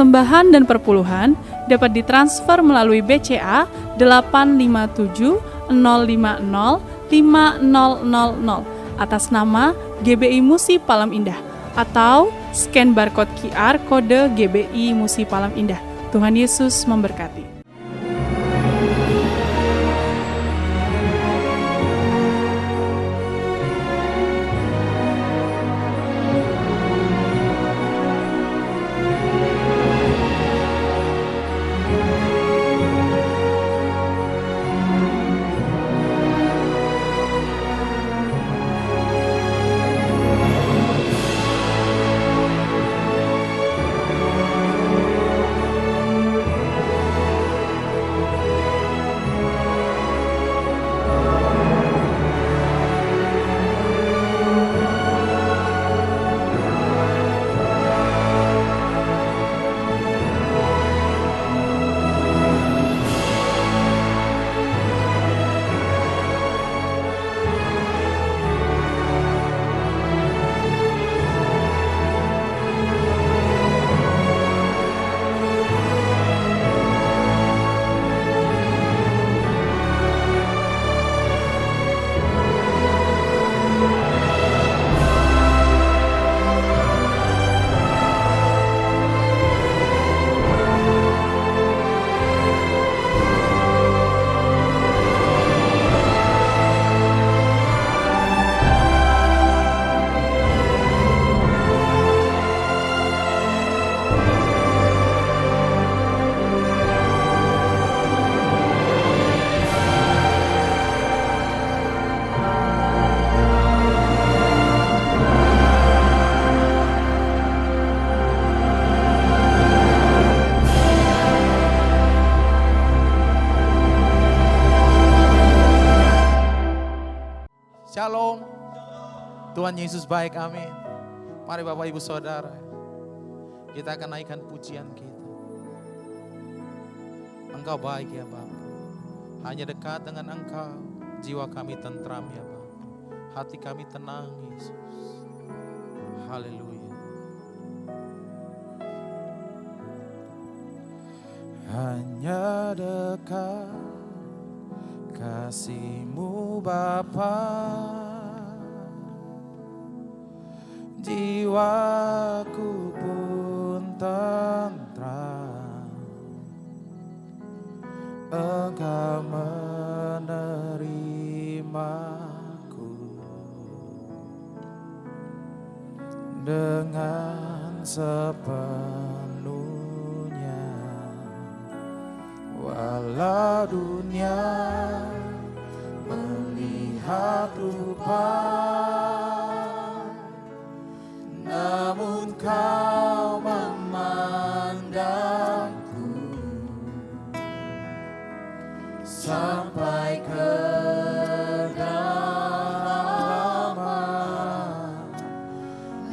persembahan dan perpuluhan dapat ditransfer melalui BCA 857 050 5000 atas nama GBI Musi Palam Indah atau scan barcode QR kode GBI Musi Palam Indah. Tuhan Yesus memberkati. Shalom. Tuhan Yesus baik, amin. Mari Bapak Ibu Saudara, kita akan naikkan pujian kita. Engkau baik ya Bapa. Hanya dekat dengan Engkau, jiwa kami tentram ya Bapa. Hati kami tenang Yesus. Haleluya. Hanya dekat kasih-Mu Bapa, jiwaku pun tentram. Engkau menerimaku dengan sepenuhnya, walau dunia melihat rupa, namun Kau memandangku sampai ke kedalaman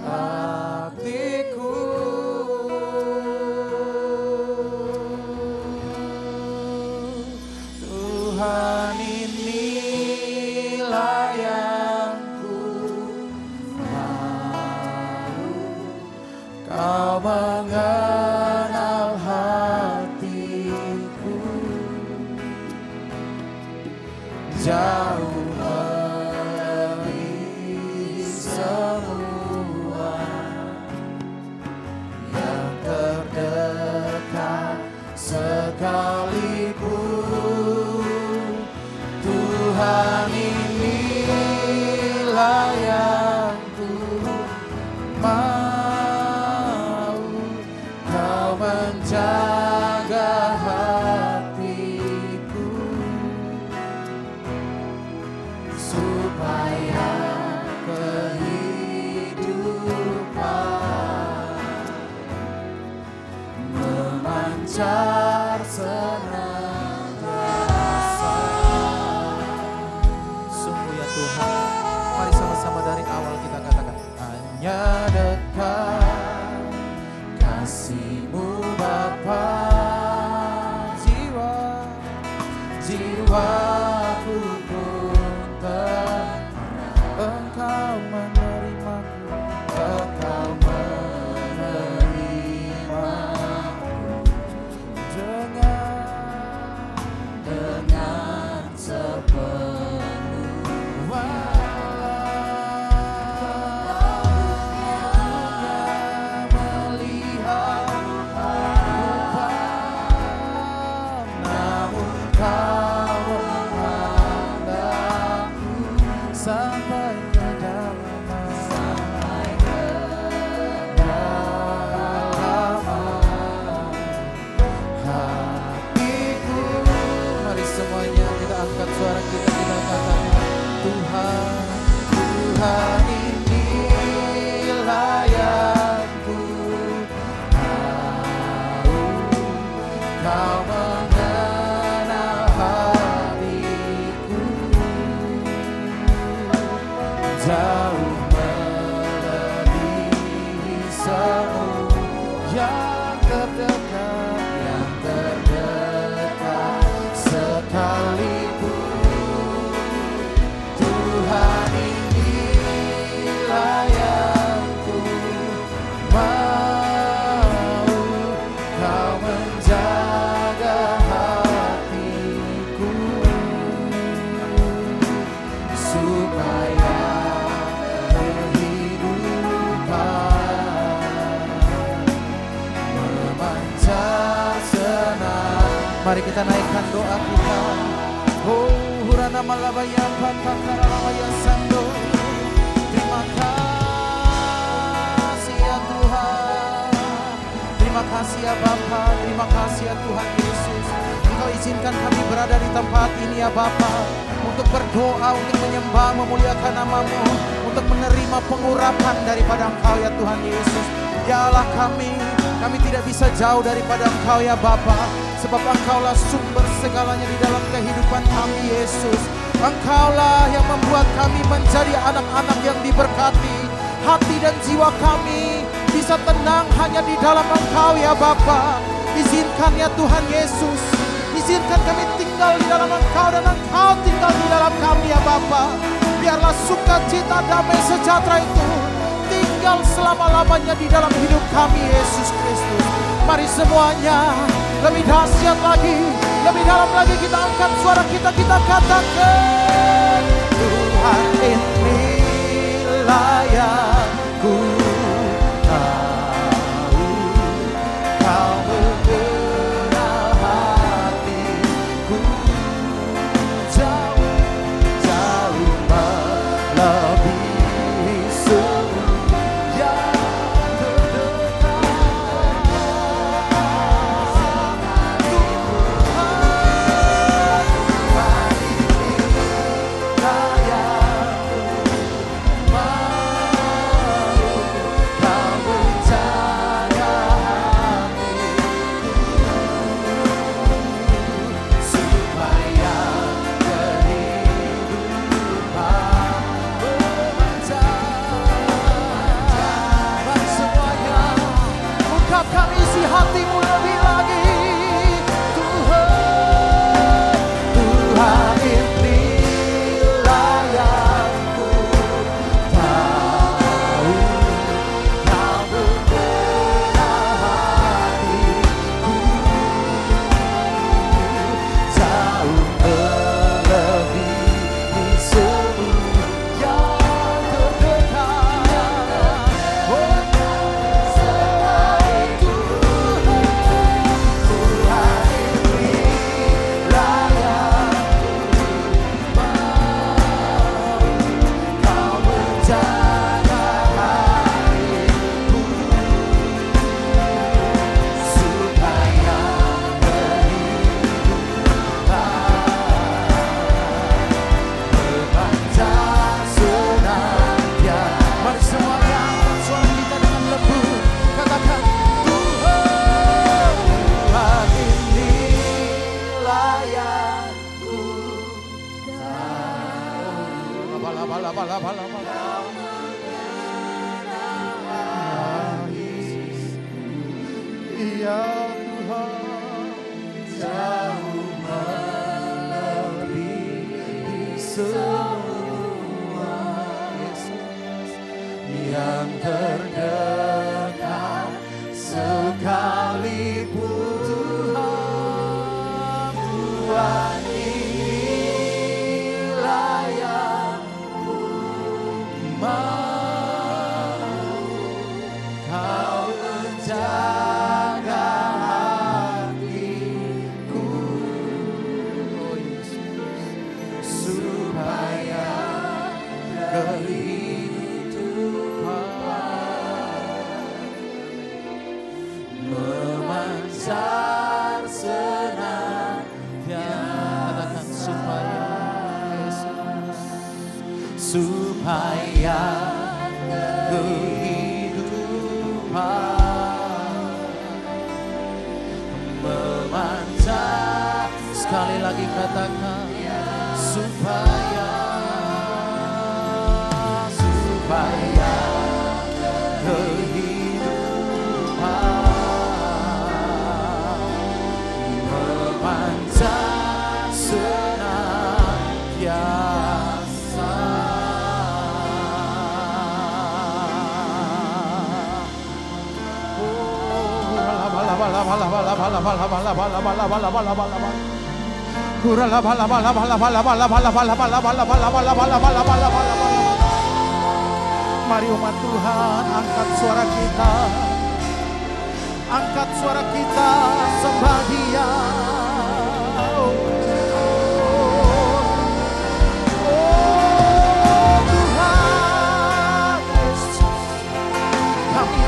hatiku. Tuhan, inilah yang ku mau. Kau mengenal hatiku, jauh melebihi semua yang terdekat sekalipun. Tuhan, inilah yang ku mau. Kau menjaga hatiku supaya kehidupan memancar senantiasa. Sungguh ya Tuhan, mari sama-sama dari awal kita katakan, hanya dekat kasih-Mu Bapa, jiwaku pun tenang. Engkau menerimaku, Engkau menerimaku semu yang terdekat sekalipun. Tuhan inilah yang ku mau, Kau menjaga hatiku supaya kehidupan memancar senang. Mari kita naikkan doa kita. Oh, hurana malabaya patakara labaya sando. Terima kasih ya Tuhan. Terima kasih ya Bapa. Terima kasih ya Tuhan Yesus. Engkau izinkan kami berada di tempat ini ya Bapa, untuk berdoa, untuk menyembah, memuliakan nama-Mu, untuk menerima pengurapan daripada Engkau ya Tuhan Yesus. Ya Allah, kami tidak bisa jauh daripada Engkau ya Bapa, sebab Engkaulah sumber segalanya di dalam kehidupan kami Yesus. Engkaulah yang membuat kami menjadi anak-anak yang diberkati. Hati dan jiwa kami bisa tenang hanya di dalam Engkau ya Bapa. Izinkan ya Tuhan Yesus, izinkan kami tinggal di dalam Engkau dan Engkau tinggal di dalam kami ya Bapa. Biarlah sukacita, damai, sejahtera itu tinggal selama-lamanya di dalam hidup kami Yesus Kristus. Mari semuanya lebih dahsyat lagi, lebih dalam lagi, kita angkat suara kita, kita katakan, Tuhan inilah yang ku tahu, Kau mengenal hatiku jauh, jauh melebihi semua yang terdekat. Ungkapkan isi hatimu lebih lagi, Tuhan. Tuhan inilah yang ku tahu, Kau mengenal hatiku jauh melebihi semua yang terdekat. Oh, mari semuanya suara kita dengan lembut katakan, Tuhan, Tuhan inilah yang ku tahu. Laba. Ya Tuhan, jauh melebihi semua yang terdekat sekalipun. Tuhan, Tuhan inilah yang ku mau, Kau menjaga hatiku, oh Yesus, supaya memancar senantiasa. Katakan supaya Yesus, supaya kehidupan memancar. Sekali lagi katakan, supaya kehidupan Mari umat Tuhan, angkat suara kita. Angkat suara kita, sembah Dia. Tuhan Yesus, kami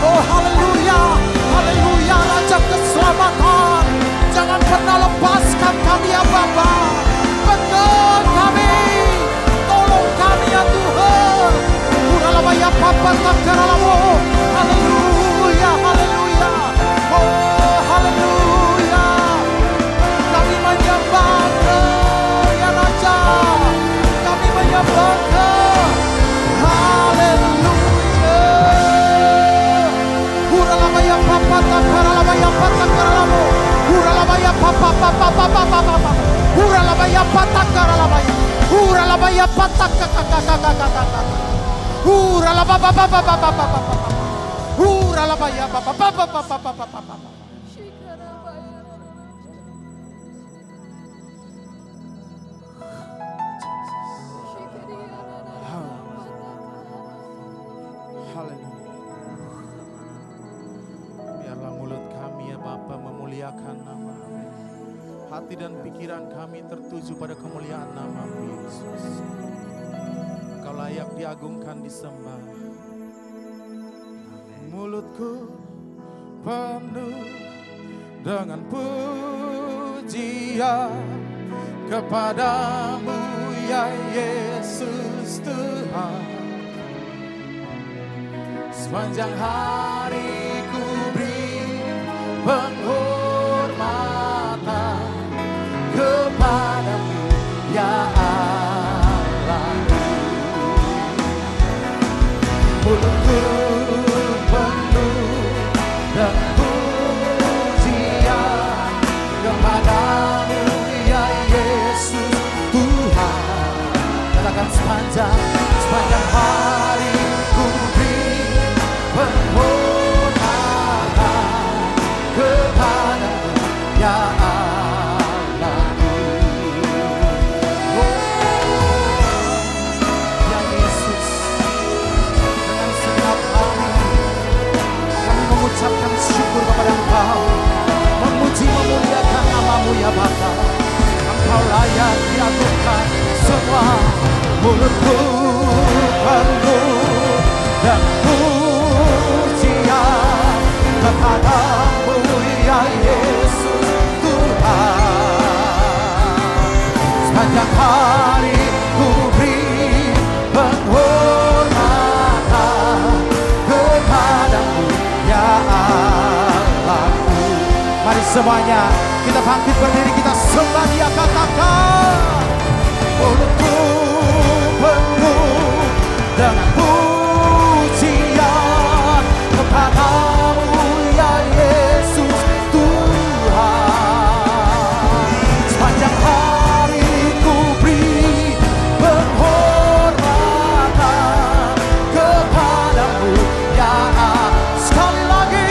Oh haleluya, haleluya, Raja keselamatan. Jangan pernah lepaskan kami ya Bapa. Pegang kami, tolong kami ya Tuhan. Uralabaya Papa takaralabo. Haleluya, haleluya. Oh haleluya. Kami menyembah ya Raja. Kami menyembah. Papa takaralabaya patakaralabo. Uralabaya papa papa papa papa. Uralabaya patakaralabaya. Uralabaya patakakakakakakakak. Uralababa papa papa papa. Uralabaya papa papa papa papa papa. Hati dan pikiran kami tertuju pada kemuliaan nama-Mu Yesus. Engkau layak diagungkan, disembah. Mulutku penuh dengan pujian kepadamu ya Yesus Tuhan. Sepanjang hari ku beri penghormatan kepadamu ya Allahku. Mulutku penuh dengan pujian kepadamu ya Yesus Tuhan. Katakan sepanjang hari ku beri penghormatan kepadamu ya mengucapkan syukur kepada Engkau, memuji memuliakan nama-Mu ya Bapa. Engkau layak diagungkan semua. Mulutku penuh dan pujian kepadamu ya Yesus Tuhan. Sepanjang hari ku beri penghormatan kepadamu ya Allahku. Mari semuanya kita bangkit berdiri, kita sembah Dia, katakan mulutku penuh dengan pujian kepadamu ya Yesus Tuhan. Sepanjang hari ku beri penghormatan kepadamu ya Allah. Sekali lagi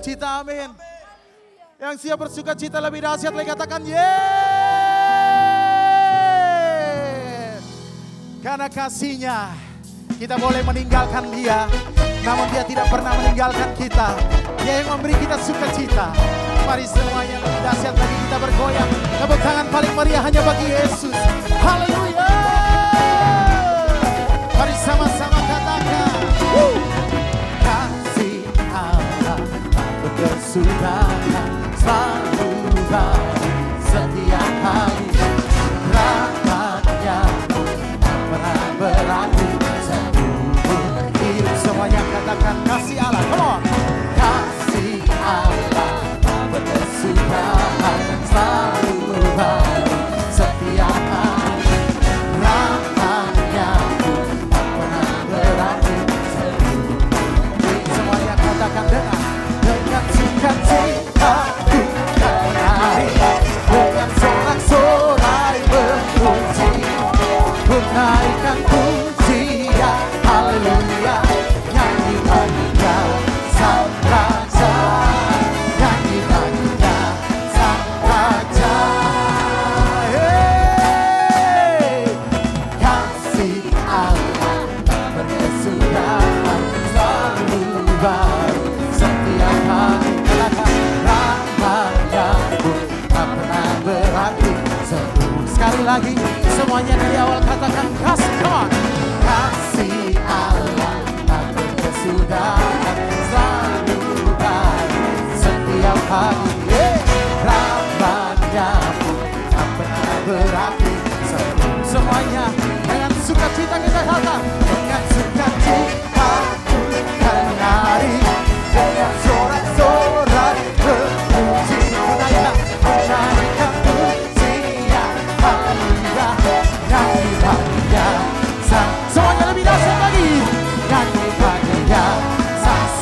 cita, amin. Yang siap bersuka cita lebih dahsyat lagi katakan yeay. Karena kasihnya kita boleh meninggalkan dia, namun dia tidak pernah meninggalkan kita. Dia yang memberi kita sukacita. Mari semuanya lebih dahsyat lagi kita bergoyang. Tepuk tangan paling meriah hanya bagi Yesus. Haleluya. Mari sama-sama katakan. Kasih Allah berkesudahan selalu baru setiap hari. Rahmatnya pernah berarti seumur hidup. Semuanya katakan kasih Allah. Come on. Kasih Allah berkesudahan selalu baru setiap hari. Rahmatnya tak pernah berarti seumur hidup. Semuanya katakan dengan sukacita bukan hari, dengan sorak-sorai berpuji, menaikkan pujian, haleluya, nyanyi baginya sang raja, nyanyi baginya sang raja. Hey, kasih Allah berkesudahan selalu baru setiap hari. Rahmatnya pun tak pernah berarti seumur. Sekali lagi semuanya dari awal katakan kasih. Come on. Kasih Allah tak berkesudahan selalu baru setiap hari. Rahmatnya pun tak pernah berarti seumur. Semuanya dengan sukacita kita katakan, dengan sukacita bukan hari, dengan sorak-sorai berpuji, menaikkan pujian, haleluya, nyanyi baginya sang. Semuanya lebih dahsyat lagi, nyanyi baginya sang.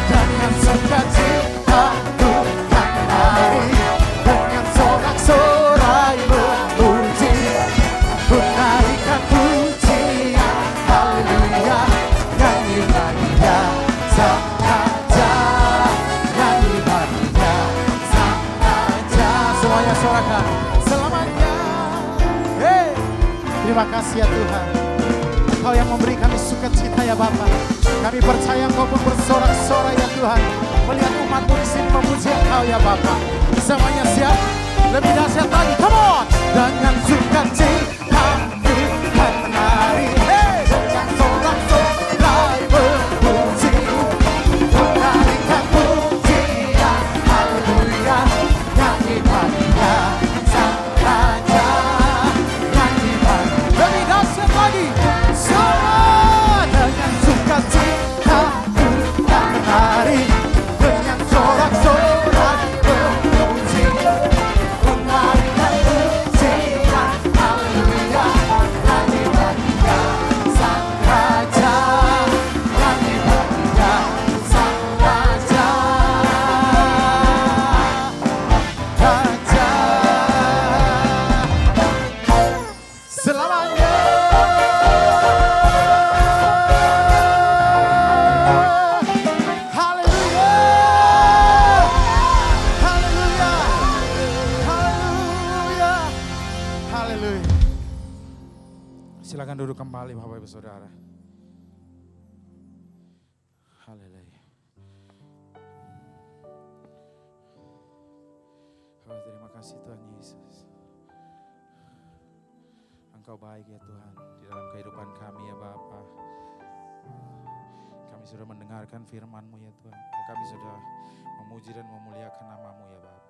Dengan sukacita bukan hari, dengan sorak-sorai berpuji, menaikkan pujian, haleluya, nyanyi baginya sang raja, nyanyi baginya sang raja. Semuanya sorakan selamanya. Hey, terima kasih ya Tuhan, Engkau yang memberi kami sukacita ya Bapa. Kami percaya Engkau pun bersorak-sorai ya Tuhan, melihat umat-Mu di sini memuji Engkau ya Bapa. Semuanya siap? Lebih dahsyat lagi, come on! Dengan sukacita bukan hari, hey! Dengan sorak-sorai berpuji, menaikkan pujian, haleluya, nyanyi baginya sang raja, nyanyi baginya. Lebih dahsyat lagi, semua dengan sukacita bukan hari, dengan sorak-sorai berpuji, menaikkan pujian, haleluya, nyanyi baginya sang raja, nyanyi baginya sang raja, raja selamanya. Haleluya, haleluya, haleluya, haleluya. Silakan duduk kembali Bapak Ibu Saudara. Haleluya. Oh, terima kasih Tuhan Yesus. Engkau baik ya Tuhan di dalam kehidupan kami ya Bapa. Kami sudah mendengarkan firman-Mu ya Tuhan. Kami sudah memuji dan memuliakan nama-Mu ya Bapa.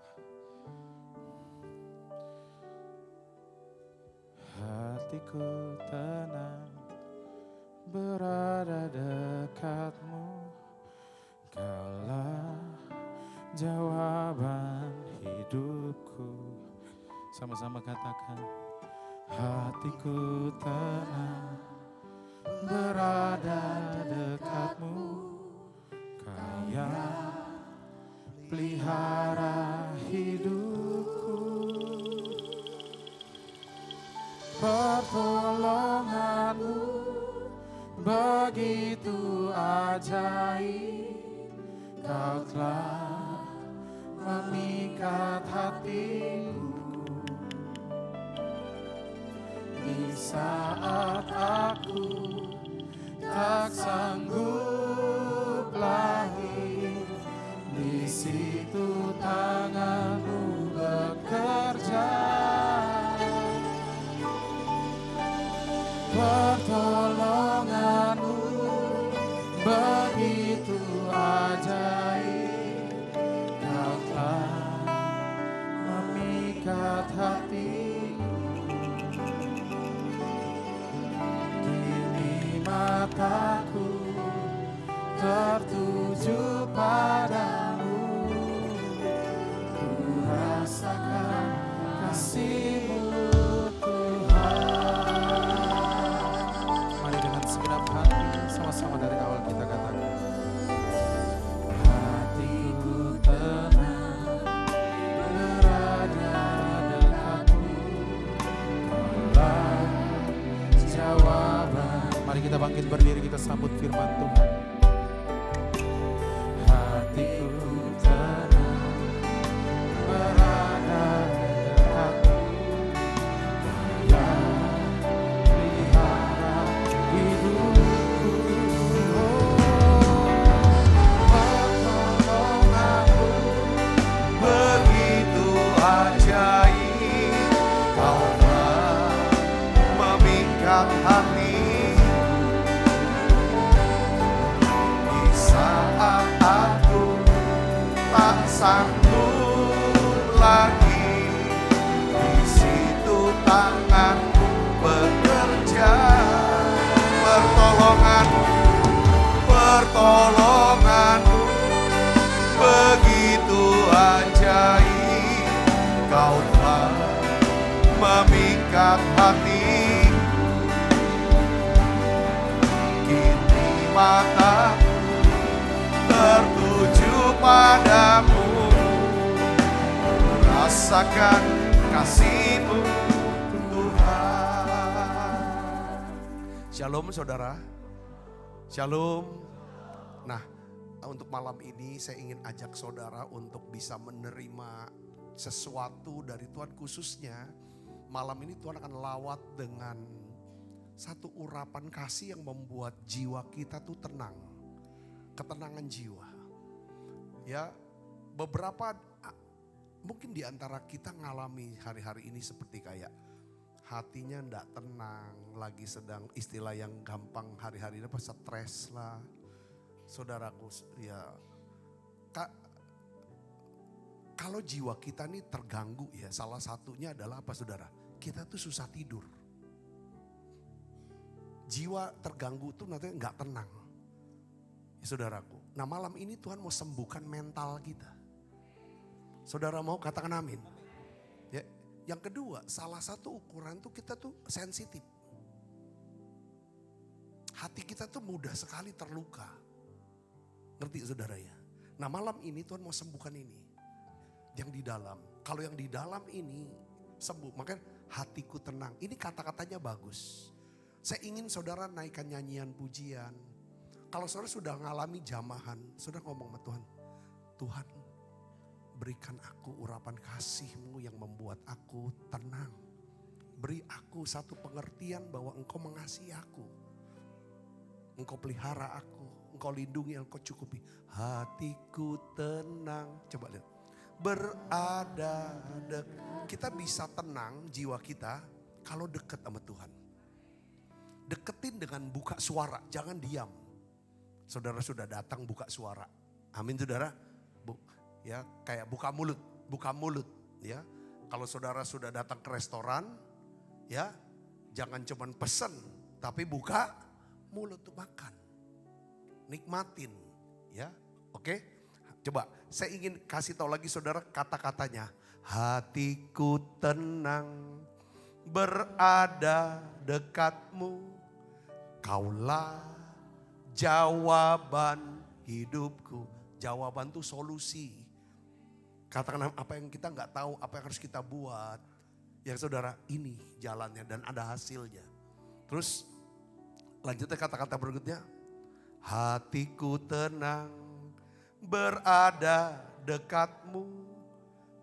Hatiku tenang berada dekat-Mu. Kaulah jawaban hidupku. Sama-sama katakan. Hatiku tenang berada dekat-Mu. Kaya pelihara hidupku. Pertolongan-Mu begitu ajaib, Kau telah memikat hatiku di saat aku tak sanggup lagi. Di situ tanganmu bekerja, pertolonganmu begitu ajaib. Kau telah memikat hatiku, kini mataku tertuju padamu. Ku rasakan kasih-Mu Tuhan. Mari dengan segenap hati sama-sama dari awal kita katakan. Hatiku tenang berada dekatmu, Kaulah jawaban. Mari kita bangkit berdiri, kita sambut firman Tuhan. Hatiku tenang berada dekatmu, Kaulah pelihara hidupku. Pertolonganmu begitu ajaib, Kaulah memikat hati. Di saat aku tak sanggup lagi, di situ tanganmu bekerja. Pertolonganmu begitu ajaib, Kau telah memikat hati. Kini mataku tertuju padamu, rasakan kasih-Mu Tuhan. Shalom saudara, shalom. Nah, untuk malam ini saya ingin ajak saudara untuk bisa menerima sesuatu dari Tuhan. Khususnya malam ini Tuhan akan lawat dengan satu urapan kasih yang membuat jiwa kita tuh tenang. Ketenangan jiwa. Ya, beberapa mungkin di antara kita ngalami hari-hari ini seperti kayak hatinya ndak tenang, lagi sedang istilah yang gampang hari-hari ini apa, stres lah. Saudaraku, ya kalau jiwa kita nih terganggu ya, salah satunya adalah apa saudara? Kita tuh susah tidur. Jiwa terganggu tuh nanti nggak tenang. Ya, saudaraku. Nah malam ini Tuhan mau sembuhkan mental kita. Saudara mau katakan amin. Ya, yang kedua, salah satu ukuran tuh kita tuh sensitif. Hati kita tuh mudah sekali terluka. Ngerti saudara ya? Nah malam ini Tuhan mau sembuhkan ini. Yang di dalam. Kalau yang di dalam ini sembuh. Makanya hatiku tenang. Ini kata-katanya bagus. Saya ingin saudara naikkan nyanyian pujian. Kalau saudara sudah mengalami jamahan, saudara ngomong sama Tuhan. Tuhan, berikan aku urapan kasih-Mu yang membuat aku tenang. Beri aku satu pengertian bahwa Engkau mengasihi aku. Engkau pelihara aku, Engkau lindungi, Engkau cukupi. Hatiku tenang. Coba lihat. Berada dekat. Kita bisa tenang jiwa kita kalau dekat sama Tuhan. Deketin dengan buka suara, jangan diam. Saudara sudah datang buka suara. Amin saudara. Ya, kayak buka mulut, ya. Kalau saudara sudah datang ke restoran, ya, jangan cuman pesen, tapi buka mulut tuh makan. Nikmatin, ya. Oke? Coba, saya ingin kasih tahu lagi saudara kata-katanya. Hatiku tenang, berada dekatmu. Kaulah jawaban hidupku. Jawaban tuh solusi. Katakan apa yang kita nggak tahu, apa yang harus kita buat. Ya saudara, ini jalannya dan ada hasilnya. Terus lanjutnya kata-kata berikutnya. Hatiku tenang, berada dekatmu,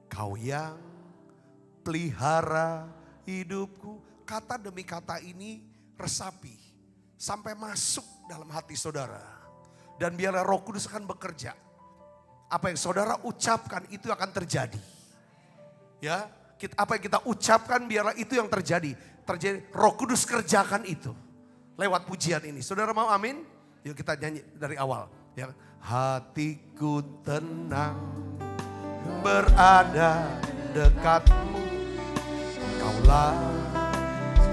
Kau yang pelihara hidupku. Kata demi kata ini resapi sampai masuk dalam hati saudara. Dan biarlah Roh Kudus akan bekerja. Apa yang saudara ucapkan itu akan terjadi. Ya, apa yang kita ucapkan biarlah itu yang terjadi. Roh Kudus kerjakan itu lewat pujian ini. Saudara mau amin? Yuk kita nyanyi dari awal. Ya, hatiku tenang berada dekatmu, Kaulah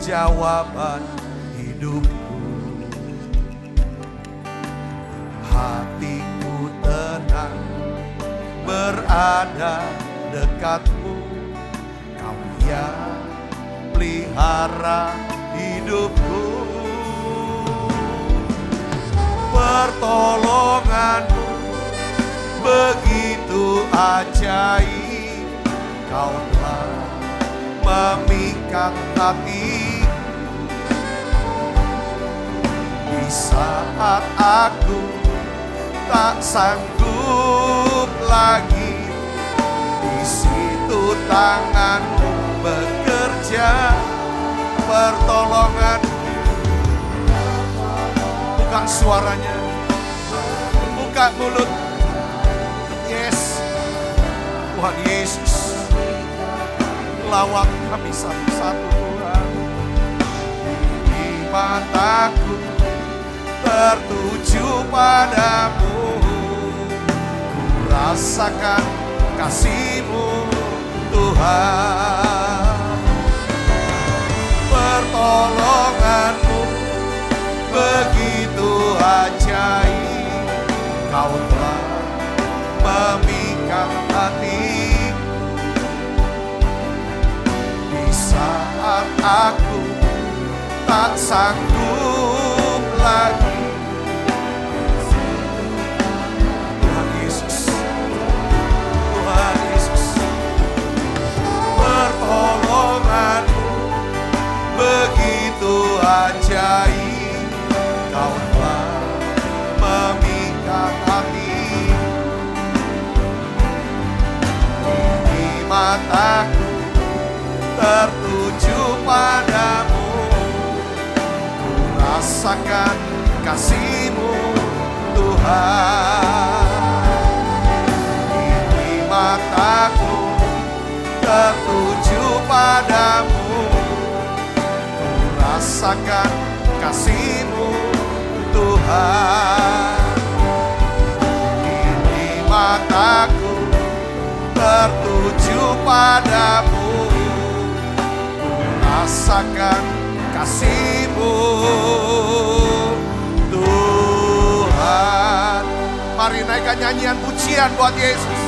jawaban hidupku. Hatiku tenang berada dekatmu, Kau yang pelihara hidupku. Pertolonganmu begitu ajaib, Kau telah memikat hati. Di saat aku tak sanggup lagi, di situ tanganmu bekerja. Pertolongan, buka suaranya, buka mulut. Yes, Tuhan Yesus, lawak kami satu-satu Tuhan. Di mataku tertuju padamu, ku rasakan kasih-Mu Tuhan. Pertolongan-Mu begitu ajaib, Kau telah memikat hati. Di saat aku tak sanggup lagi, Tuhan Yesus, Tuhan Yesus. Pertolongan-Mu begitu ajaib, Kau telah memikat hati. Di mataku tertuju padamu, ku rasakan kasih-Mu Tuhan. Di mataku tertuju padamu, ku rasakan kasih-Mu Tuhan. Di mataku tertuju padamu, ku rasakan kasih-Mu Tuhan. Mari naikkan nyanyian pujian buat Yesus.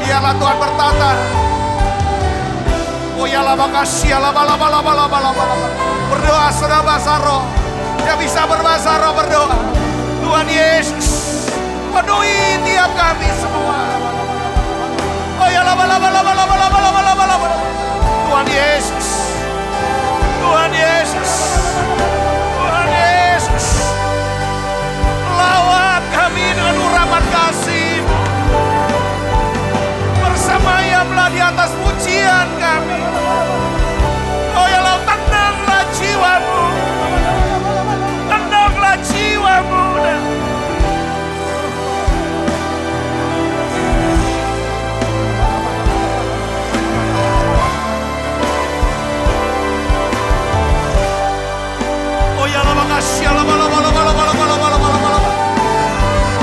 Biarlah Tuhan bertata. Oh ya lama kasih, lama. Berdoa saudara bahasa roh. Yang bisa berbahasa roh berdoa. Tuhan Yesus, penuhi tiap kami semua. Oh ya lama. Tuhan Yesus, Tuhan Yesus, Tuhan Yesus. Lawat kami dengan urapan kasih-Mu. Bersemayamlah di atas pujian kami. Oh ya Allah, tenanglah jiwamu, tenanglah jiwamu. Oh ya Allah, makasih Allah,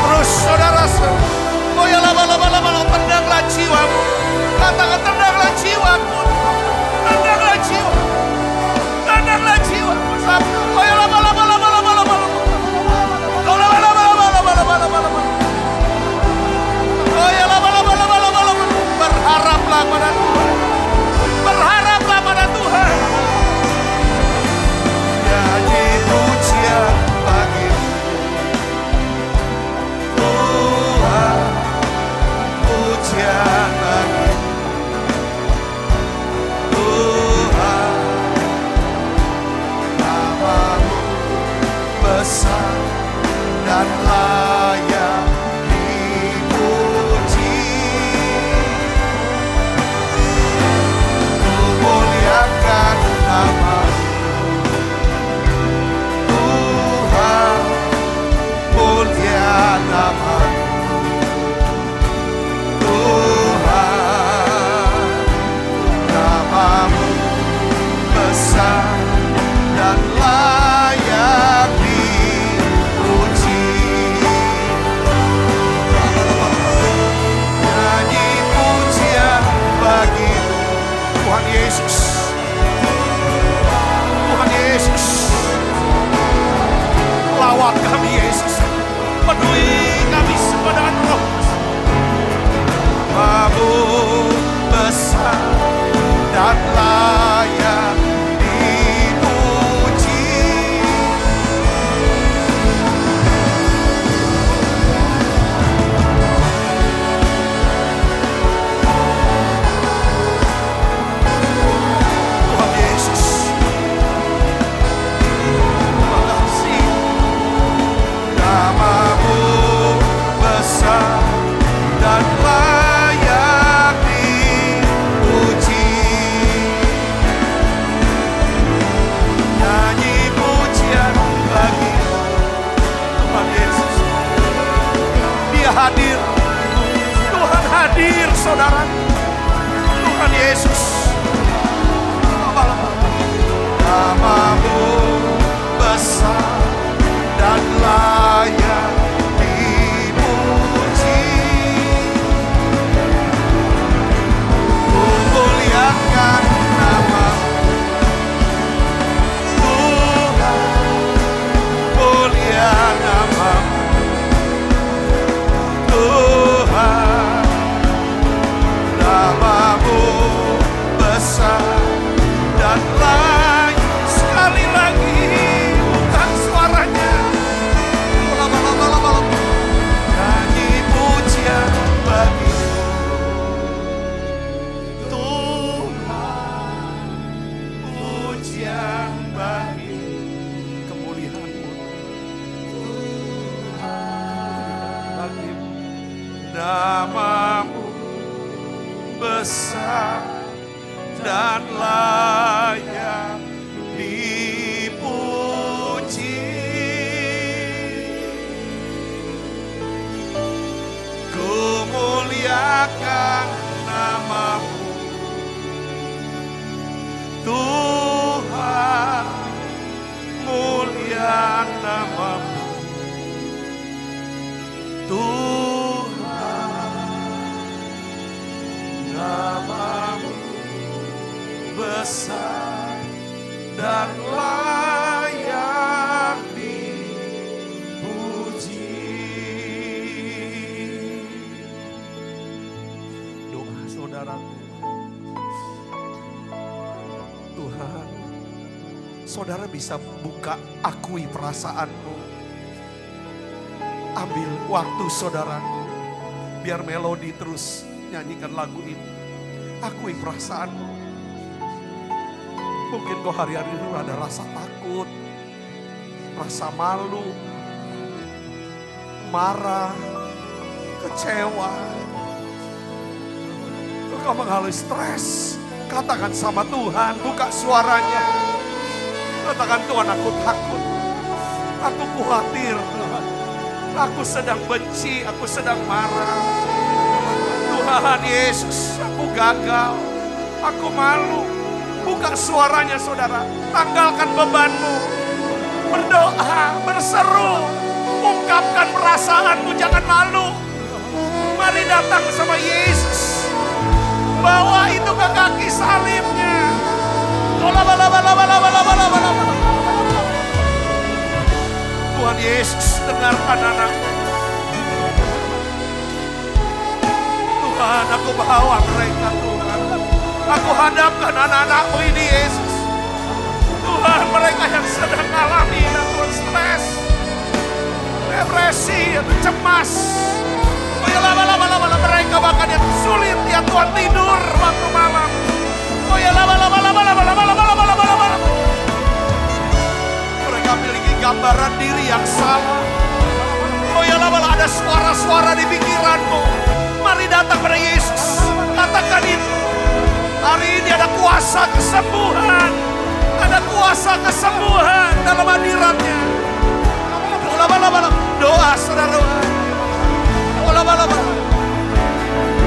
terus saudara, oh ya Allah, tenanglah jiwamu. Katakan tenanglah jiwaku, tenanglah jiwa, tenanglah jiwa. Oh ya Allah, oh ya Allah, berharaplah pada Tuhan, berharaplah pada Tuhan. Nyanyi pujian bagi-Mu Tuhan, pujian bagi-Mu. saudara. Tuhan Yesus, namamu besar dan layak dipuji. Ku muliakan namamu Tuhan, mulia namamu Tuhan, namamu besar dan layak. Sekali lagi bukan suaranya, nyanyi pujian bagimu Tuhan, pujian bagi kemuliaan-Mu bagimu. Namamu besar dan layak dipuji. Ku muliakan namamu Tuhan, mulia namamu Tuhan, namamu besar dan layak dipuji. Doa saudaraku, Tuhan, saudara bisa buka akui perasaanmu. Ambil waktu saudaraku, biar melodi terus nyanyikan lagu ini. Akui perasaanmu. Mungkin kau hari-hari ini ada rasa takut, rasa malu, marah, kecewa. Kau mengalami stres. Katakan sama Tuhan, buka suaranya. Katakan, Tuhan, aku takut. Aku khawatir, Tuhan. Aku sedang benci, aku sedang marah. Tuhan Yesus, aku gagal, aku malu. Buka suaranya saudara, tanggalkan bebanmu. Berdoa, berseru, ungkapkan perasaanmu, jangan malu. Mari datang sama Yesus. Bawa itu ke kaki salibnya. Tuhan Yesus, dengarkan anakmu. Tuhan, aku bawa mereka Tuhan. Aku hadapkan anak-anakmu ini Yesus. Tuhan, mereka yang sedang alami Tuhan stres, depresi, cemas. Mereka bahkan yang sulit ya Tuhan tidur waktu malam. Mereka memiliki gambaran diri yang salah. Ada suara-suara di pikiranmu. Mari datang pada Yesus. Katakan itu. Hari ini ada kuasa kesembuhan. Ada kuasa kesembuhan dalam hadiratnya. Doa saudara.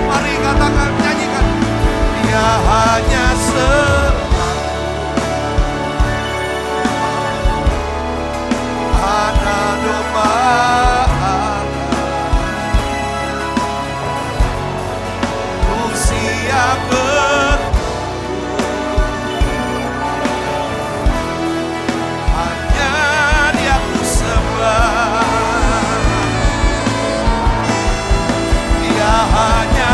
Mari katakan, nyanyikan. Dia hanya anak domba. Usia hanya Dia ku sembah. Dia hanya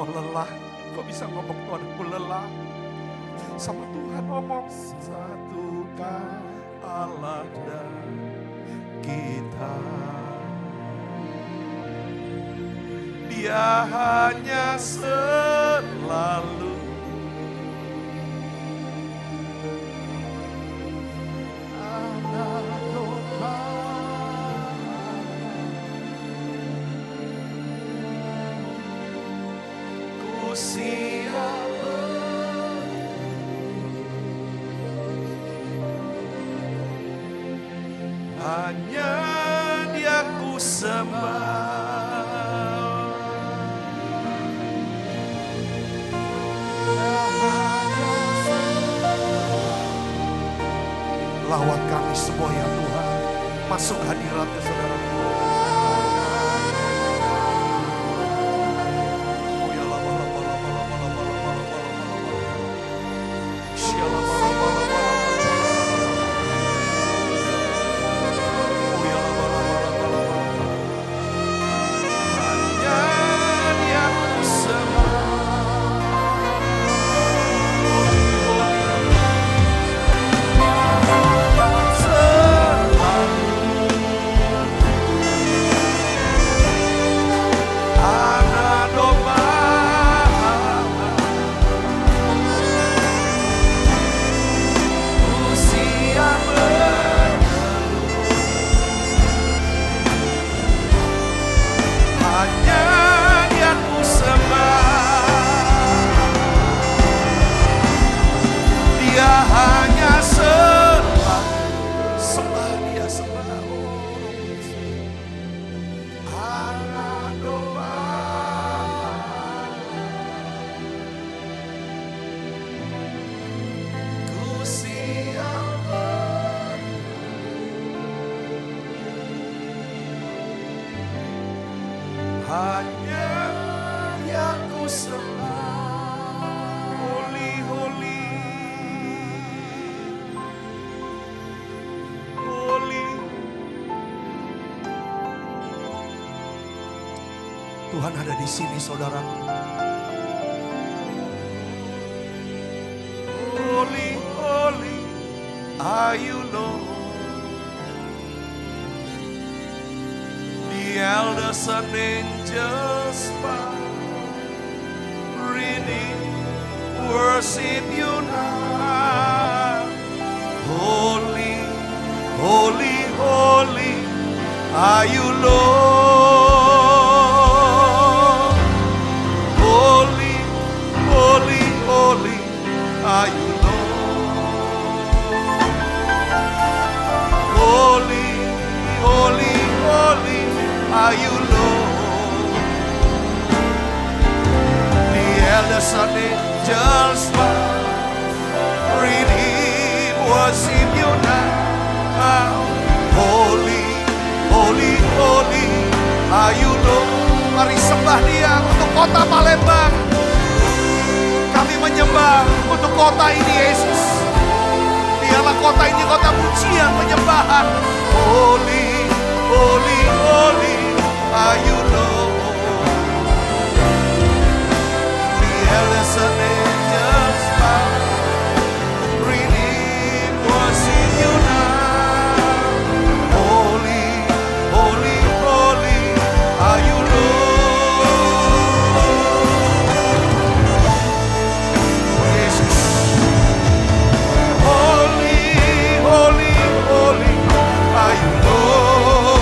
Kau lelah, kau bisa ngomong Tuhan aku lelah. Sama Tuhan ngomong, satukah Allah dan kita. Dia hanya selalu anak domba. ku siap. Hanya Dia ku sembah. Lawat kami semua ya Tuhan. Masuk hadirat-Nya saudaraku. Hanya Dia ku sembah. Holy, holy, holy. Tuhan ada di sini saudaraku. Holy, holy are you Lord. The elders and angels bow, reading, worship you now. Holy, holy, holy are you Lord. Holy, holy, holy are you Lord. Holy, holy, holy are you Lord. The elders and angels bow, redeem, worship you now. Holy, holy, holy are you Lord. Mari sembah Dia untuk kota Palembang. Kami menyembah untuk kota ini Yesus. Dialah kota ini kota pujian, penyembahan. Holy, holy, holy are you Lord. The elders and angels bow, redeem, worship you now. Holy, holy, holy are you Lord. Yesus. Holy, holy, holy are you Lord.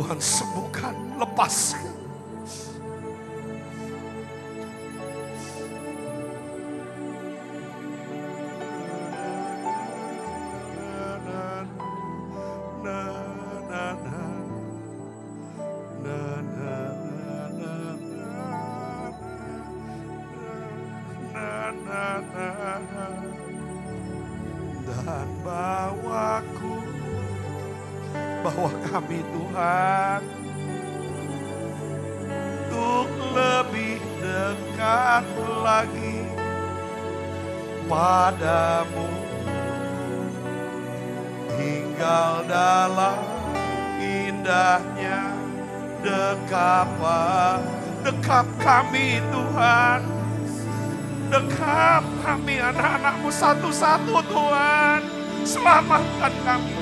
Tuhan sembuhkan, lepaskan. Dan bawa kami Tuhan untuk lebih dekat lagi padamu, tinggal dalam indahnya dekap kami Tuhan, dekap kami anak-anakmu satu-satu Tuhan, selamatkan kami.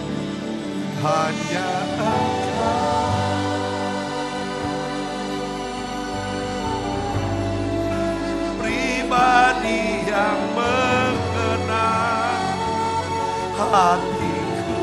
Hanya pribadi yang mengenal hatiku.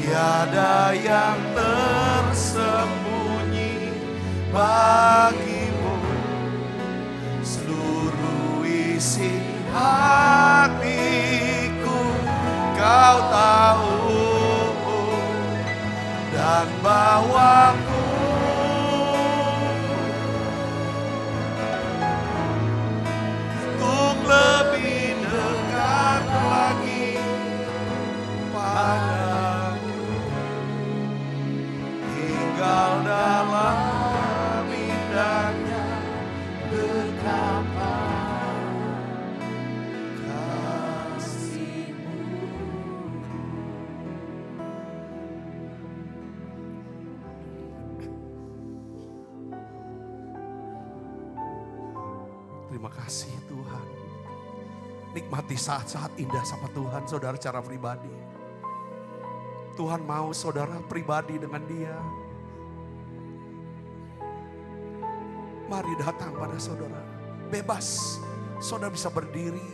Tiada yang tersembunyi bagimu, seluruh isi hatiku kau tahu, dan bawaku untuk lebih dekat lagi padamu. Tinggal dalam indahnya dekapan kasih-Mu. Terima kasih Tuhan. Nikmati saat-saat indah sama Tuhan, saudara, secara pribadi. Tuhan mau saudara pribadi dengan Dia. Mari datang pada saudara. Bebas. Saudara bisa berdiri.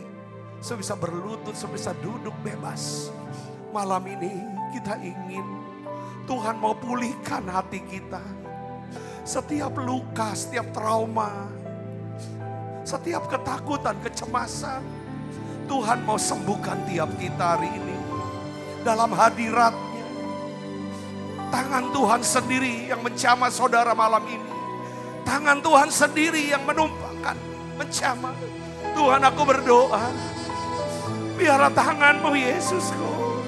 Saudara bisa berlutut. Saudara bisa duduk bebas. Malam ini kita ingin Tuhan mau pulihkan hati kita. Setiap luka, setiap trauma, setiap ketakutan, kecemasan, Tuhan mau sembuhkan tiap kita hari ini. Dalam hadirat-Nya. Tangan Tuhan sendiri yang menjamah saudara malam ini. Tangan Tuhan sendiri yang menumpahkan, menjamah. Tuhan, aku berdoa, biarlah tangan-Mu Yesusku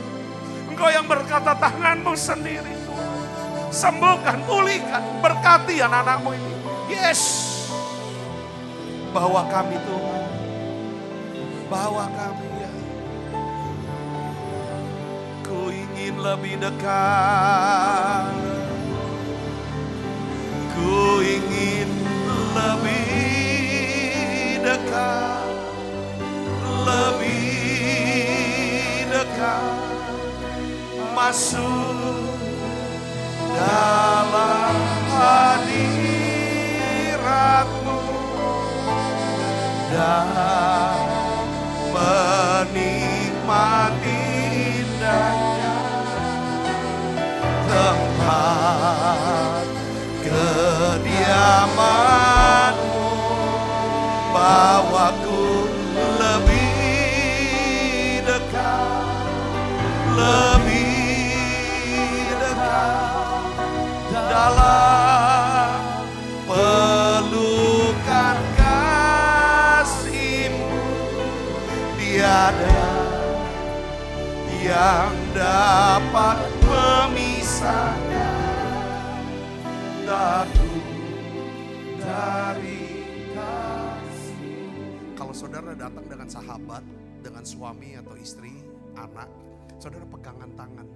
Engkau yang berkata tanganmu sendiri Tuhan. Sembuhkan, pulihkan, berkati anak-anakmu ini. Yes. Bawa kami Tuhan. Bawa kami ya. Ku ingin lebih dekat. Ku ingin lebih dekat. Lebih dekat. Masuk dalam hadirat-Mu dan menikmati indahnya tempat kediaman-Mu. Bawaku lebih dekat, lebih dekat dalam pelukan kasih-Mu. Tiada yang dapat memisahkan aku dari kasih. Kalau saudara datang dengan sahabat, dengan suami atau istri, anak, saudara pegangan tangan.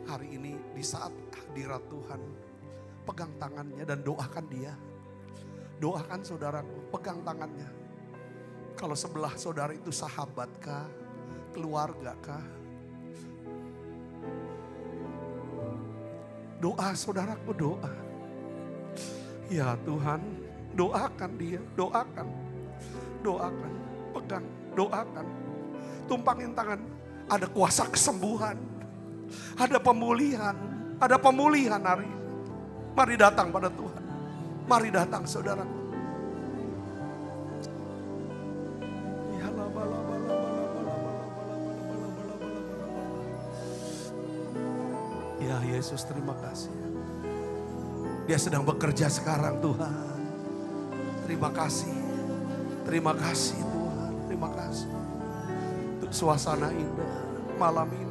Hari ini di saat hadirat Tuhan, pegang tangannya dan doakan dia. Doakan saudaraku, pegang tangannya. Kalau sebelah saudara itu sahabat kah, keluarga kah? Doa saudaraku, doa. Ya Tuhan, doakan dia, doakan. Doakan, pegang, doakan. Tumpangin tangan, ada kuasa kesembuhan. Ada pemulihan hari ini. Mari datang pada Tuhan. Mari datang saudaraku. Ya Yesus, terima kasih. Dia sedang bekerja sekarang Tuhan. Terima kasih. Terima kasih Tuhan. Terima kasih. Untuk suasana indah malam ini.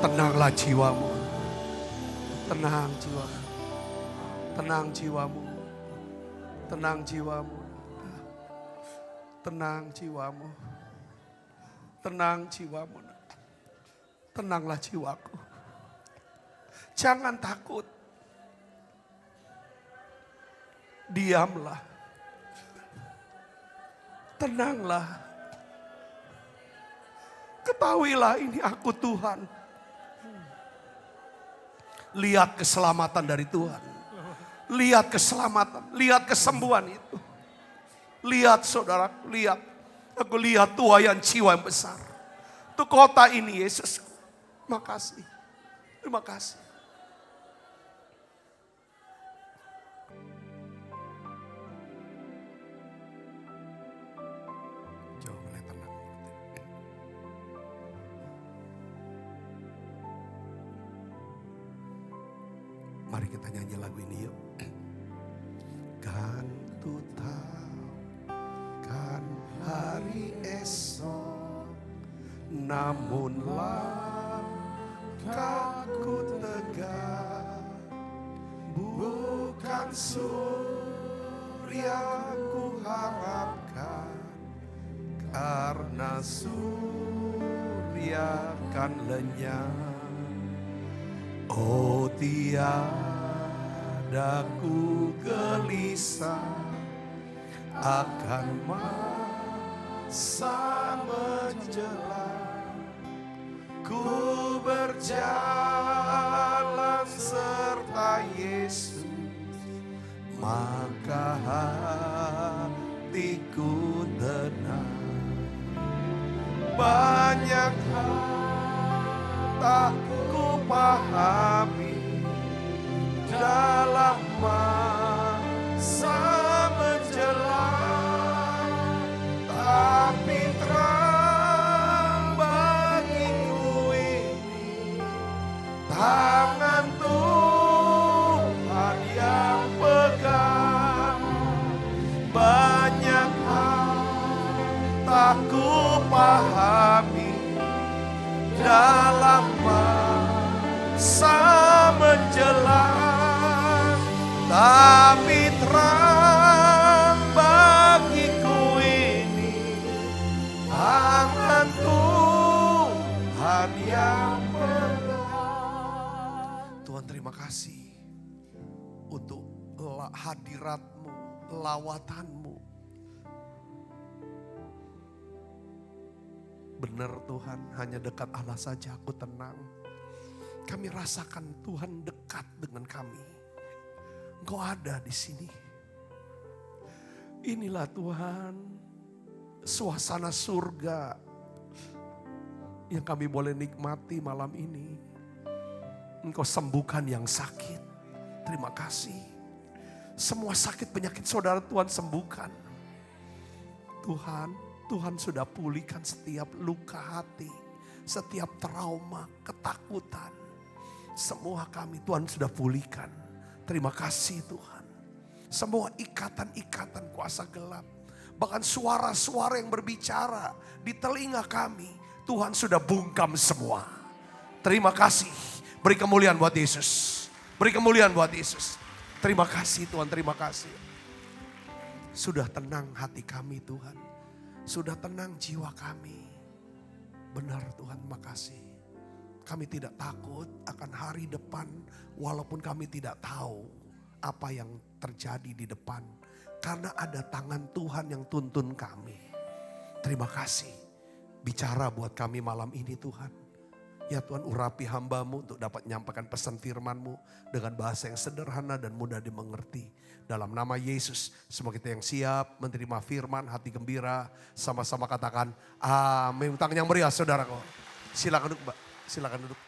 Tenanglah jiwamu. Tenang jiwamu. Tenang jiwamu. Tenang jiwamu. Tenang jiwamu. Tenang jiwamu. Tenanglah jiwaku. Jangan takut. Diamlah. Tenanglah. Ketahuilah ini aku Tuhan. Lihat keselamatan dari Tuhan. Lihat keselamatan. Lihat kesembuhan itu. Lihat saudaraku, lihat. Aku lihat tuaian jiwa yang besar. Untuk kota ini Yesus. Makasih. Terima kasih. Mari kita nyanyi lagu ini yuk. Kan ku tahu kan hari esok, namun langkahku tegak. Bukan surya ku harapkan, karena surya kan lenyap. Oh tiada ku gelisah akan masa menjelang. Ku berjalan serta Yesus, maka hatiku tenang. Banyak hal tak ku paham, dalam masa menjelang, tapi terang bagiku ini tangan Tuhan yang pegang. Banyak hal tak ku pahami dalam masa menjelang, tapi terang bagiku ini tangan Tuhan yang pegang. Tuhan, terima kasih untuk hadirat-Mu, lawatan-Mu. Benar Tuhan, hanya dekat Allah saja aku tenang. Kami rasakan Tuhan dekat dengan kami. Engkau ada di sini. Inilah Tuhan, suasana surga yang kami boleh nikmati malam ini. Engkau sembuhkan yang sakit. Terima kasih. Semua sakit penyakit saudara Tuhan sembuhkan. Tuhan sudah pulihkan setiap luka hati, setiap trauma, ketakutan. Semua kami Tuhan sudah pulihkan. Terima kasih Tuhan. Semua ikatan-ikatan kuasa gelap, bahkan suara-suara yang berbicara di telinga kami, Tuhan sudah bungkam semua. Terima kasih. Beri kemuliaan buat Yesus. Beri kemuliaan buat Yesus. Terima kasih Tuhan, terima kasih. Sudah tenang hati kami Tuhan. Sudah tenang jiwa kami. Benar Tuhan, makasih. Kami tidak takut akan hari depan walaupun kami tidak tahu apa yang terjadi di depan. Karena ada tangan Tuhan yang tuntun kami. Terima kasih. Bicara buat kami malam ini Tuhan. Ya Tuhan, urapi hamba-Mu untuk dapat menyampaikan pesan firman-Mu dengan bahasa yang sederhana dan mudah dimengerti. Dalam nama Yesus, semua kita yang siap menerima firman, hati gembira, sama-sama katakan amin. Tangan yang meriah saudaraku. Silakan duduk Mbak, silakan duduk.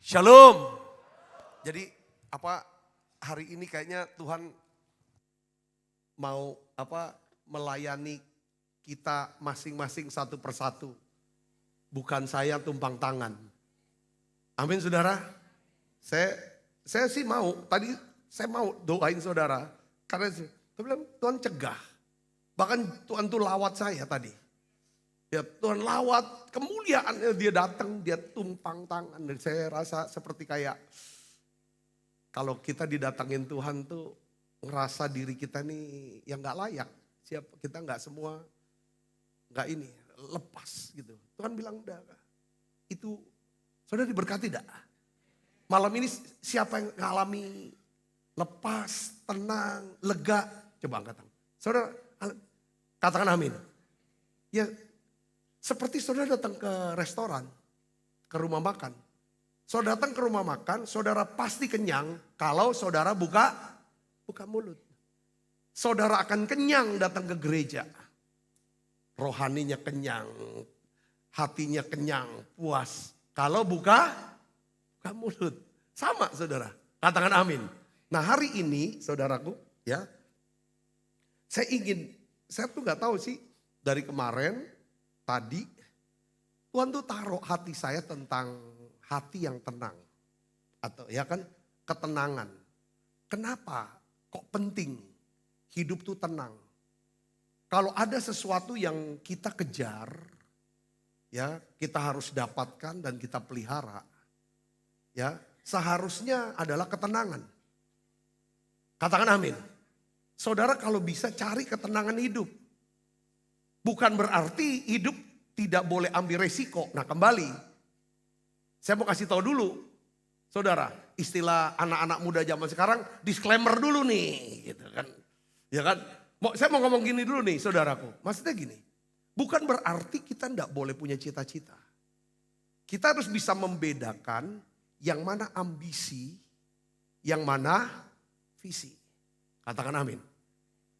Shalom. Jadi hari ini kayaknya Tuhan mau melayani kita masing-masing satu persatu. Bukan saya tumpang tangan. Amin saudara. Saya sih mau, tadi saya mau doain saudara. Karena saya bilang Tuhan cegah. Bahkan Tuhan tuh lawat saya tadi. Ya Tuhan lawat, kemuliaan dia datang, dia tumpang tangan. Dan saya rasa seperti kayak kalau kita didatangin Tuhan tuh ngerasa diri kita nih yang gak layak. Kita gak semua, gak ini, lepas gitu. Tuhan bilang udah, itu saudara diberkati dah. Malam ini siapa yang ngalami lepas, tenang, lega, coba angkat tangan. Saudara katakan amin. Ya seperti saudara datang ke restoran, ke rumah makan. Saudara datang ke rumah makan, saudara pasti kenyang kalau saudara buka mulut. Saudara akan kenyang datang ke gereja. Rohaninya kenyang, hatinya kenyang, puas. Kalau buka mulut. Sama saudara, katakan amin. Nah hari ini saudaraku ya, saya tuh gak tahu sih dari kemarin, tadi Tuhan tuh taruh hati saya tentang hati yang tenang. Atau ya kan, ketenangan. Kenapa kok penting hidup tuh tenang? Kalau ada sesuatu yang kita kejar, ya kita harus dapatkan dan kita pelihara. Ya, seharusnya adalah ketenangan. Katakan amin. Saudara kalau bisa cari ketenangan hidup. Bukan berarti hidup tidak boleh ambil resiko. Nah kembali, saya mau kasih tahu dulu. Saudara, istilah anak-anak muda zaman sekarang, disclaimer dulu nih. Gitu kan. Ya kan, saya mau ngomong gini dulu nih saudaraku. Maksudnya gini, bukan berarti kita tidak boleh punya cita-cita. Kita harus bisa membedakan yang mana ambisi, yang mana visi. Katakan amin.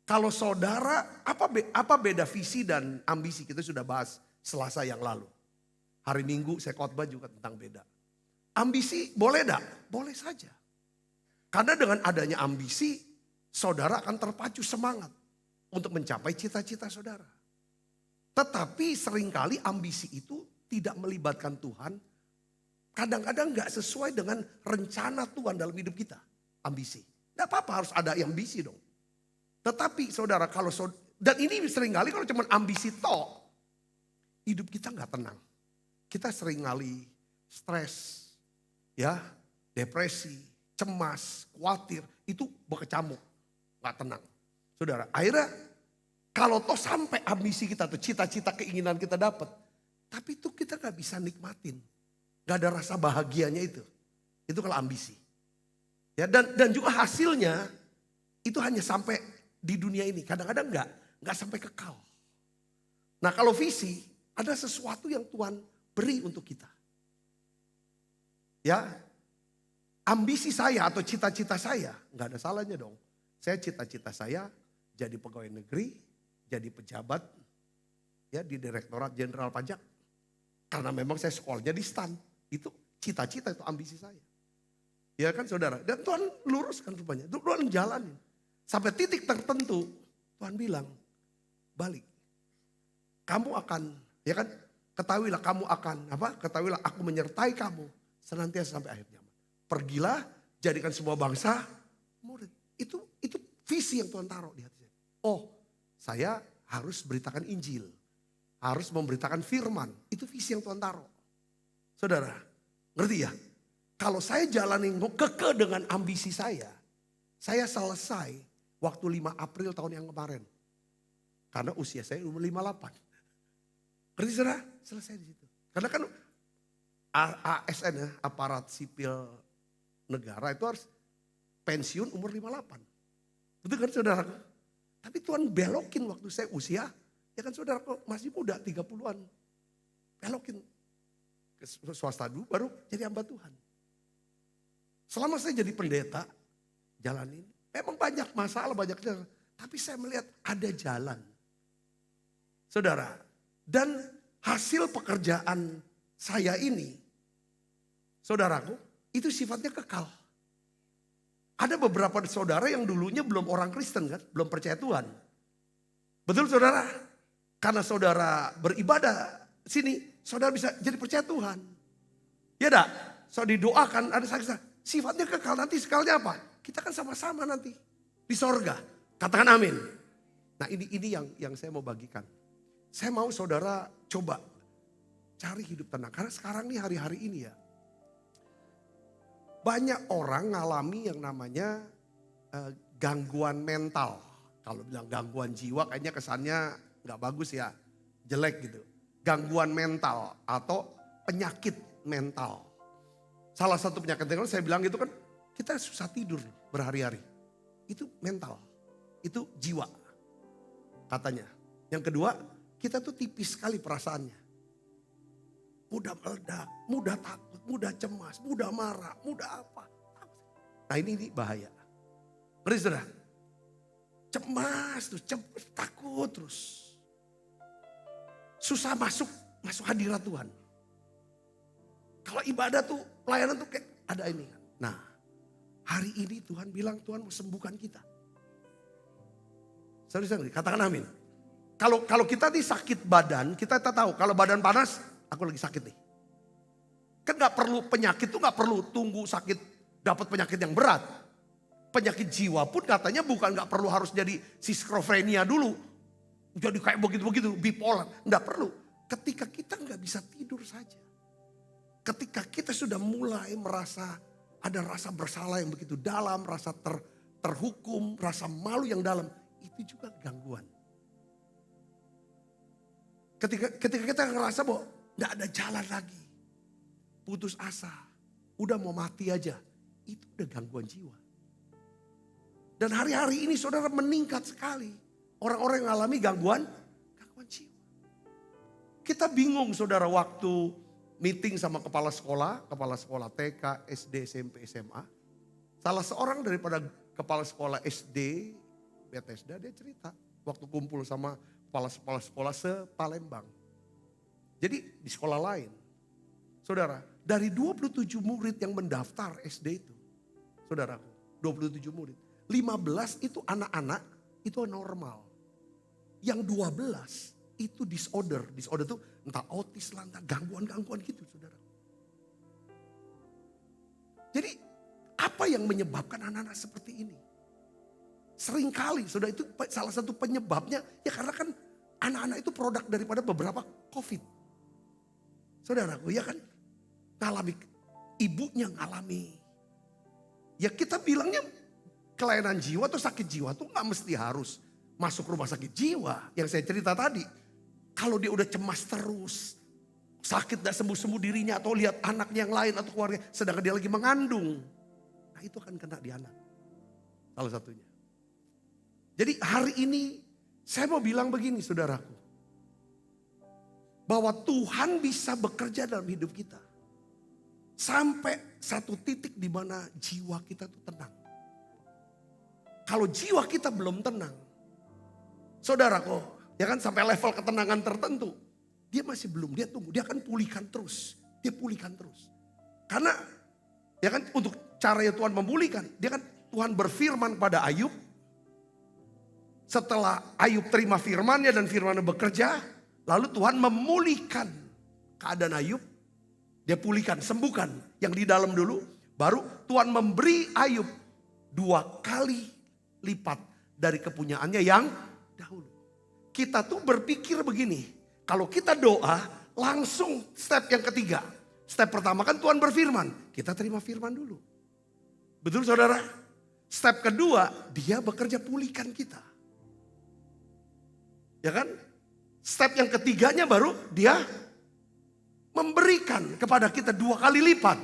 Kalau saudara, apa beda visi dan ambisi? Kita sudah bahas Selasa yang lalu. Hari Minggu saya khotbah juga tentang beda. Ambisi boleh enggak? Boleh saja. Karena dengan adanya ambisi, saudara akan terpacu semangat untuk mencapai cita-cita saudara. Tetapi seringkali ambisi itu tidak melibatkan Tuhan. Kadang-kadang gak sesuai dengan rencana Tuhan dalam hidup kita. Ambisi. Gak apa-apa harus ada ambisi dong. Tetapi saudara kalau dan ini seringkali kalau cuma ambisi tok, hidup kita gak tenang. Kita seringkali stres, ya, depresi, cemas, khawatir, itu berkecamuk, gak tenang. Saudara, akhirnya kalau toh sampai ambisi kita tuh, cita-cita keinginan kita dapat, tapi itu kita gak bisa nikmatin. Gak ada rasa bahagianya itu. Itu kalau ambisi. Ya, dan juga hasilnya itu hanya sampai di dunia ini. Kadang-kadang gak sampai kekal. Nah kalau visi, ada sesuatu yang Tuhan beri untuk kita. Ya, ambisi saya atau cita-cita saya, gak ada salahnya dong. Saya cita-cita saya jadi pegawai negeri, jadi pejabat ya di Direktorat Jenderal Pajak. Karena memang saya sekolahnya di STAN. Itu cita-cita, itu ambisi saya. Ya kan saudara, dan Tuhan luruskan rupanya, Tuhan jalanin. Sampai titik tertentu Tuhan bilang, balik. Kamu akan, ya kan, ketahuilah kamu akan, ketahuilah aku menyertai kamu senantiasa sampai akhir zaman. Pergilah, jadikan semua bangsa murid. Itu visi yang Tuhan taruh di hati saya. Oh, saya harus beritakan Injil. Harus memberitakan firman. Itu visi yang Tuhan taruh. Saudara, ngerti ya? Kalau saya jalanin keke dengan ambisi saya selesai waktu 5 April tahun yang kemarin. Karena usia saya umur 58. Ngerti saudara? Selesai di situ. Karena kan ASN ya, aparat sipil negara itu harus pensiun umur 58. Betul kan saudara? Tapi Tuhan belokin waktu saya usia, ya kan saudara kok masih muda 30-an. Belokin ke swasta dulu baru jadi hamba Tuhan. Selama saya jadi pendeta, jalanin. Memang banyak masalah, banyak jalan. Tapi saya melihat ada jalan. Saudara, dan hasil pekerjaan saya ini, saudaraku, itu sifatnya kekal. Ada beberapa saudara yang dulunya belum orang Kristen kan, belum percaya Tuhan. Betul saudara? Karena saudara beribadah sini, saudara bisa jadi percaya Tuhan. Ya dak? Saudara didoakan, ada saksi. Sifatnya kekal, nanti sekalnya apa? Kita kan sama-sama nanti di sorga. Katakan amin. Nah ini yang saya mau bagikan. Saya mau saudara coba cari hidup tenang. Karena sekarang nih hari-hari ini ya. Banyak orang ngalami yang namanya gangguan mental. Kalau bilang gangguan jiwa kayaknya kesannya gak bagus ya. Jelek gitu. Gangguan mental atau penyakit mental. Salah satu penyakit mental saya bilang itu kan kita susah tidur berhari-hari. Itu mental, itu jiwa katanya. Yang kedua, kita tuh tipis sekali perasaannya. Mudah meledak, mudah takut, mudah cemas, mudah marah, mudah apa. Nah ini bahaya. Berarti saudara, cemas terus, takut terus. Susah masuk hadirat Tuhan. Kalau ibadah tuh, pelayanan tuh kayak ada ini. Nah, hari ini Tuhan bilang Tuhan mau sembuhkan kita. Saudara, katakan amin. Kalau kita nih sakit badan, kita tahu kalau badan panas, aku lagi sakit nih. Kan gak perlu penyakit tuh gak perlu tunggu sakit, dapat penyakit yang berat. Penyakit jiwa pun katanya bukan gak perlu harus jadi skizofrenia dulu. Jadi kayak begitu-begitu, bipolar. Gak perlu. Ketika kita gak bisa tidur saja. Ketika kita sudah mulai merasa ada rasa bersalah yang begitu dalam, rasa terhukum, rasa malu yang dalam, itu juga gangguan. Ketika kita ngerasa bahwa gak ada jalan lagi, putus asa, udah mau mati aja, itu udah gangguan jiwa. Dan hari-hari ini saudara meningkat sekali. Orang-orang yang mengalami gangguan jiwa. Kita bingung saudara waktu meeting sama kepala sekolah TK, SD, SMP, SMA. Salah seorang daripada kepala sekolah SD, Bethesda, dia cerita. Waktu kumpul sama kepala sekolah se-Palembang. Jadi di sekolah lain. Saudara, dari 27 murid yang mendaftar SD itu. Saudaraku, 27 murid. 15 itu anak-anak, itu normal. Yang 12 itu disorder. Disorder itu entah autis lah, entah gangguan-gangguan gitu saudara. Jadi apa yang menyebabkan anak-anak seperti ini? Seringkali saudara itu salah satu penyebabnya ya karena kan anak-anak itu produk daripada beberapa COVID. Saudaraku ya kan ngalami, ibunya ngalami. Ya kita bilangnya kelainan jiwa atau sakit jiwa tuh gak mesti harus masuk rumah sakit jiwa. Yang saya cerita tadi. Kalau dia udah cemas terus, sakit gak sembuh-sembuh dirinya atau lihat anaknya yang lain atau keluarga sedangkan dia lagi mengandung. Nah itu akan kena di anak. Salah satunya. Jadi hari ini saya mau bilang begini saudaraku. Bahwa Tuhan bisa bekerja dalam hidup kita. Sampai satu titik di mana jiwa kita tuh tenang. Kalau jiwa kita belum tenang. Saudaraku, ya kan sampai level ketenangan tertentu. Dia masih belum, dia tunggu, dia akan pulihkan terus. Dia pulihkan terus. Karena ya kan untuk caranya Tuhan memulihkan. Dia kan Tuhan berfirman pada Ayub. Setelah Ayub terima firmannya dan firmannya bekerja. Lalu Tuhan memulihkan keadaan Ayub. Dia pulihkan, sembuhkan yang di dalam dulu. Baru Tuhan memberi Ayub 2 kali lipat dari kepunyaannya yang dahulu. Kita tuh berpikir begini. Kalau kita doa langsung step yang ketiga. Step pertama kan Tuhan berfirman. Kita terima firman dulu. Betul saudara? Step kedua dia bekerja pulihkan kita. Ya kan? Step yang ketiganya baru dia memberikan kepada kita 2 kali lipat.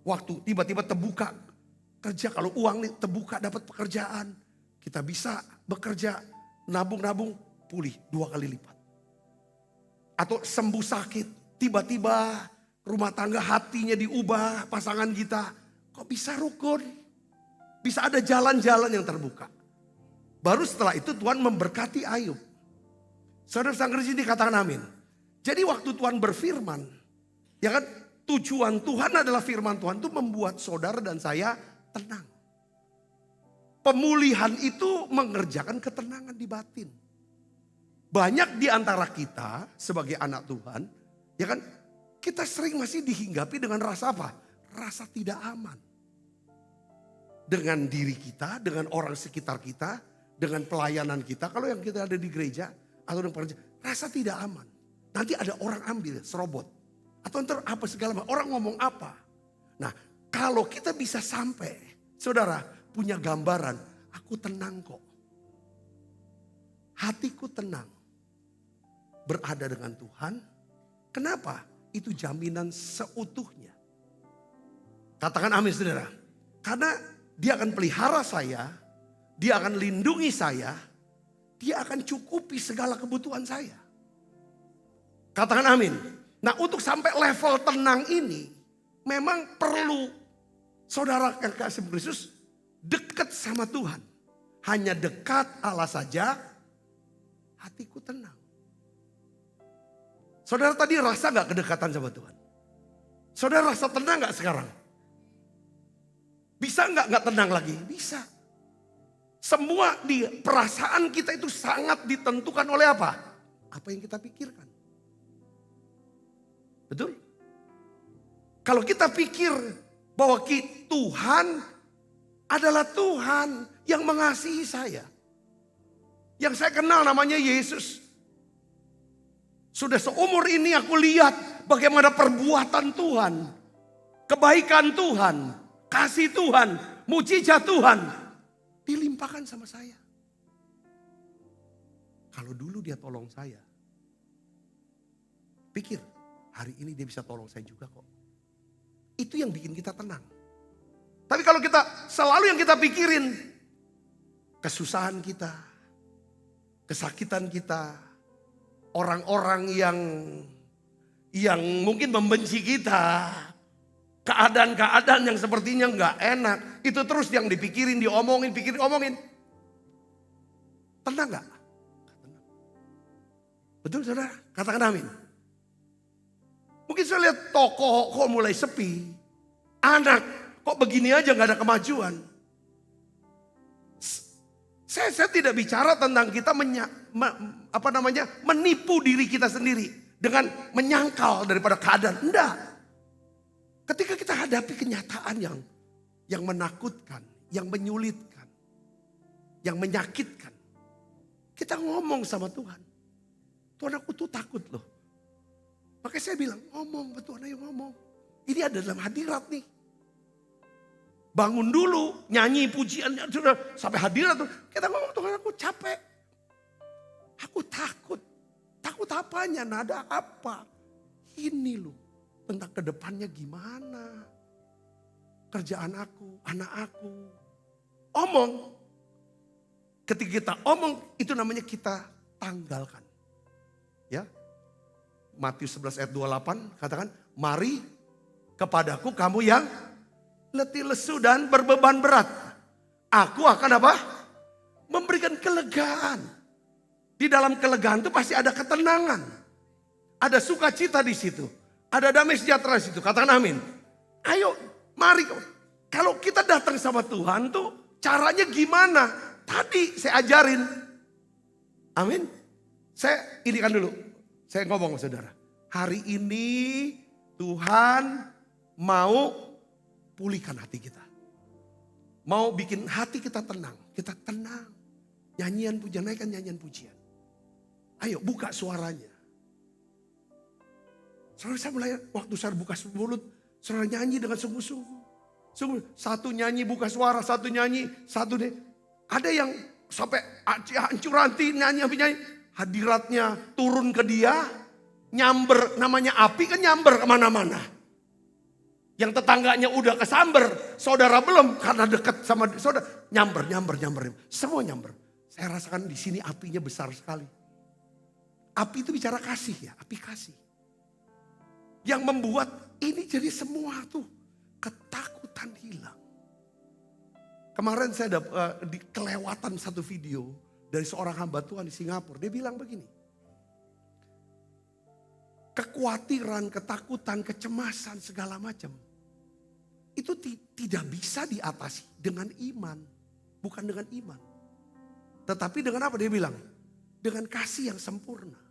Waktu tiba-tiba terbuka kerja, kalau uang nih terbuka dapat pekerjaan. Kita bisa bekerja, nabung-nabung, pulih 2 kali lipat. Atau sembuh sakit, tiba-tiba rumah tangga hatinya diubah pasangan kita. Kok bisa rukun? Bisa ada jalan-jalan yang terbuka. Baru setelah itu Tuhan memberkati Ayub. Saudara sang Kristus dikatakan amin. Jadi waktu Tuhan berfirman, ya kan tujuan Tuhan adalah firman Tuhan itu membuat saudara dan saya tenang. Pemulihan itu mengerjakan ketenangan di batin. Banyak di antara kita sebagai anak Tuhan, ya kan kita sering masih dihinggapi dengan rasa apa? Rasa tidak aman. Dengan diri kita, dengan orang sekitar kita, dengan pelayanan kita. Kalau yang kita ada di gereja, atau rasa tidak aman. Nanti ada orang ambil serobot. Atau ntar apa segala macam. Orang ngomong apa. Nah kalau kita bisa sampai. Saudara punya gambaran. Aku tenang kok. Hatiku tenang. Berada dengan Tuhan. Kenapa? Itu jaminan seutuhnya. Katakan amin saudara. Karena dia akan pelihara saya. Dia akan lindungi saya. Dia akan cukupi segala kebutuhan saya. Katakan amin. Nah untuk sampai level tenang ini. Memang perlu saudara yang kasih Kristus dekat sama Tuhan. Hanya dekat Allah saja. Hatiku tenang. Saudara tadi rasa gak kedekatan sama Tuhan? Saudara rasa tenang gak sekarang? Bisa gak tenang lagi? Bisa. Semua di perasaan kita itu sangat ditentukan oleh apa? Apa yang kita pikirkan. Betul? Kalau kita pikir bahwa Tuhan adalah Tuhan yang mengasihi saya. Yang saya kenal namanya Yesus. Sudah seumur ini aku lihat bagaimana perbuatan Tuhan. Kebaikan Tuhan. Kasih Tuhan. Mujizat Tuhan. Dilimpahkan sama saya. Kalau dulu dia tolong saya. Pikir, hari ini dia bisa tolong saya juga kok. Itu yang bikin kita tenang. Tapi kalau kita selalu yang kita pikirin. Kesusahan kita. Kesakitan kita. Orang-orang yang mungkin membenci kita. Keadaan-keadaan yang sepertinya gak enak. Itu terus yang dipikirin, diomongin, omongin. Tenang gak? Tenang. Betul saudara? Katakan amin. Mungkin saya lihat toko kok mulai sepi. Anak kok begini aja gak ada kemajuan. Saya tidak bicara tentang kita menipu diri kita sendiri dengan menyangkal daripada keadaan. Enggak. Ketika kita hadapi kenyataan yang menakutkan, yang menyulitkan, yang menyakitkan, kita ngomong sama Tuhan. Tuhan, aku tuh takut loh. Makanya saya bilang, ngomong, Tuhan, ayo ngomong. Ini ada dalam hadirat nih. Bangun dulu, nyanyi pujian, sudah sampai hadirat tuh. Kita ngomong, Tuhan, aku capek. Aku takut. Takut apanya? Nada apa? Ini loh. Tentang kedepannya gimana. Kerjaan aku, anak aku. Omong. Ketika kita omong, itu namanya kita tanggalkan. Ya. Matius 11 ayat 28 katakan, mari kepadaku kamu yang letih lesu dan berbeban berat. Aku akan apa? Memberikan kelegaan. Di dalam kelegaan itu pasti ada ketenangan. Ada sukacita di situ. Ada damai sejahtera di situ. Katakan amin. Ayo, mari. Kalau kita datang sama Tuhan tuh caranya gimana? Tadi saya ajarin. Amin. Saya inikan dulu. Saya ngomong sama saudara. Hari ini Tuhan mau pulihkan hati kita. Mau bikin hati kita tenang. Kita tenang. Nyanyian pujian, naikkan nyanyian pujian. Ayo buka suaranya. Saudara, saya mulai waktu saya buka mulut, saudara nyanyi dengan sungguh-sungguh. Satu nyanyi buka suara, satu nyanyi, satu deh. Ada yang sampai hancur hati nyanyi. Hadiratnya turun ke dia, nyamber, namanya api kan nyamber kemana-mana. Yang tetangganya udah kesamber, saudara belum karena dekat sama saudara. Nyamber. Semua nyamber. Saya rasakan di sini apinya besar sekali. Api itu bicara kasih ya, api kasih. Yang membuat ini jadi semua tuh ketakutan hilang. Kemarin saya di kelewatan satu video dari seorang hamba Tuhan di Singapura. Dia bilang begini. Kekhawatiran, ketakutan, kecemasan segala macam. Itu tidak bisa diatasi dengan iman. Bukan dengan iman. Tetapi dengan apa dia bilang? Dengan kasih yang sempurna.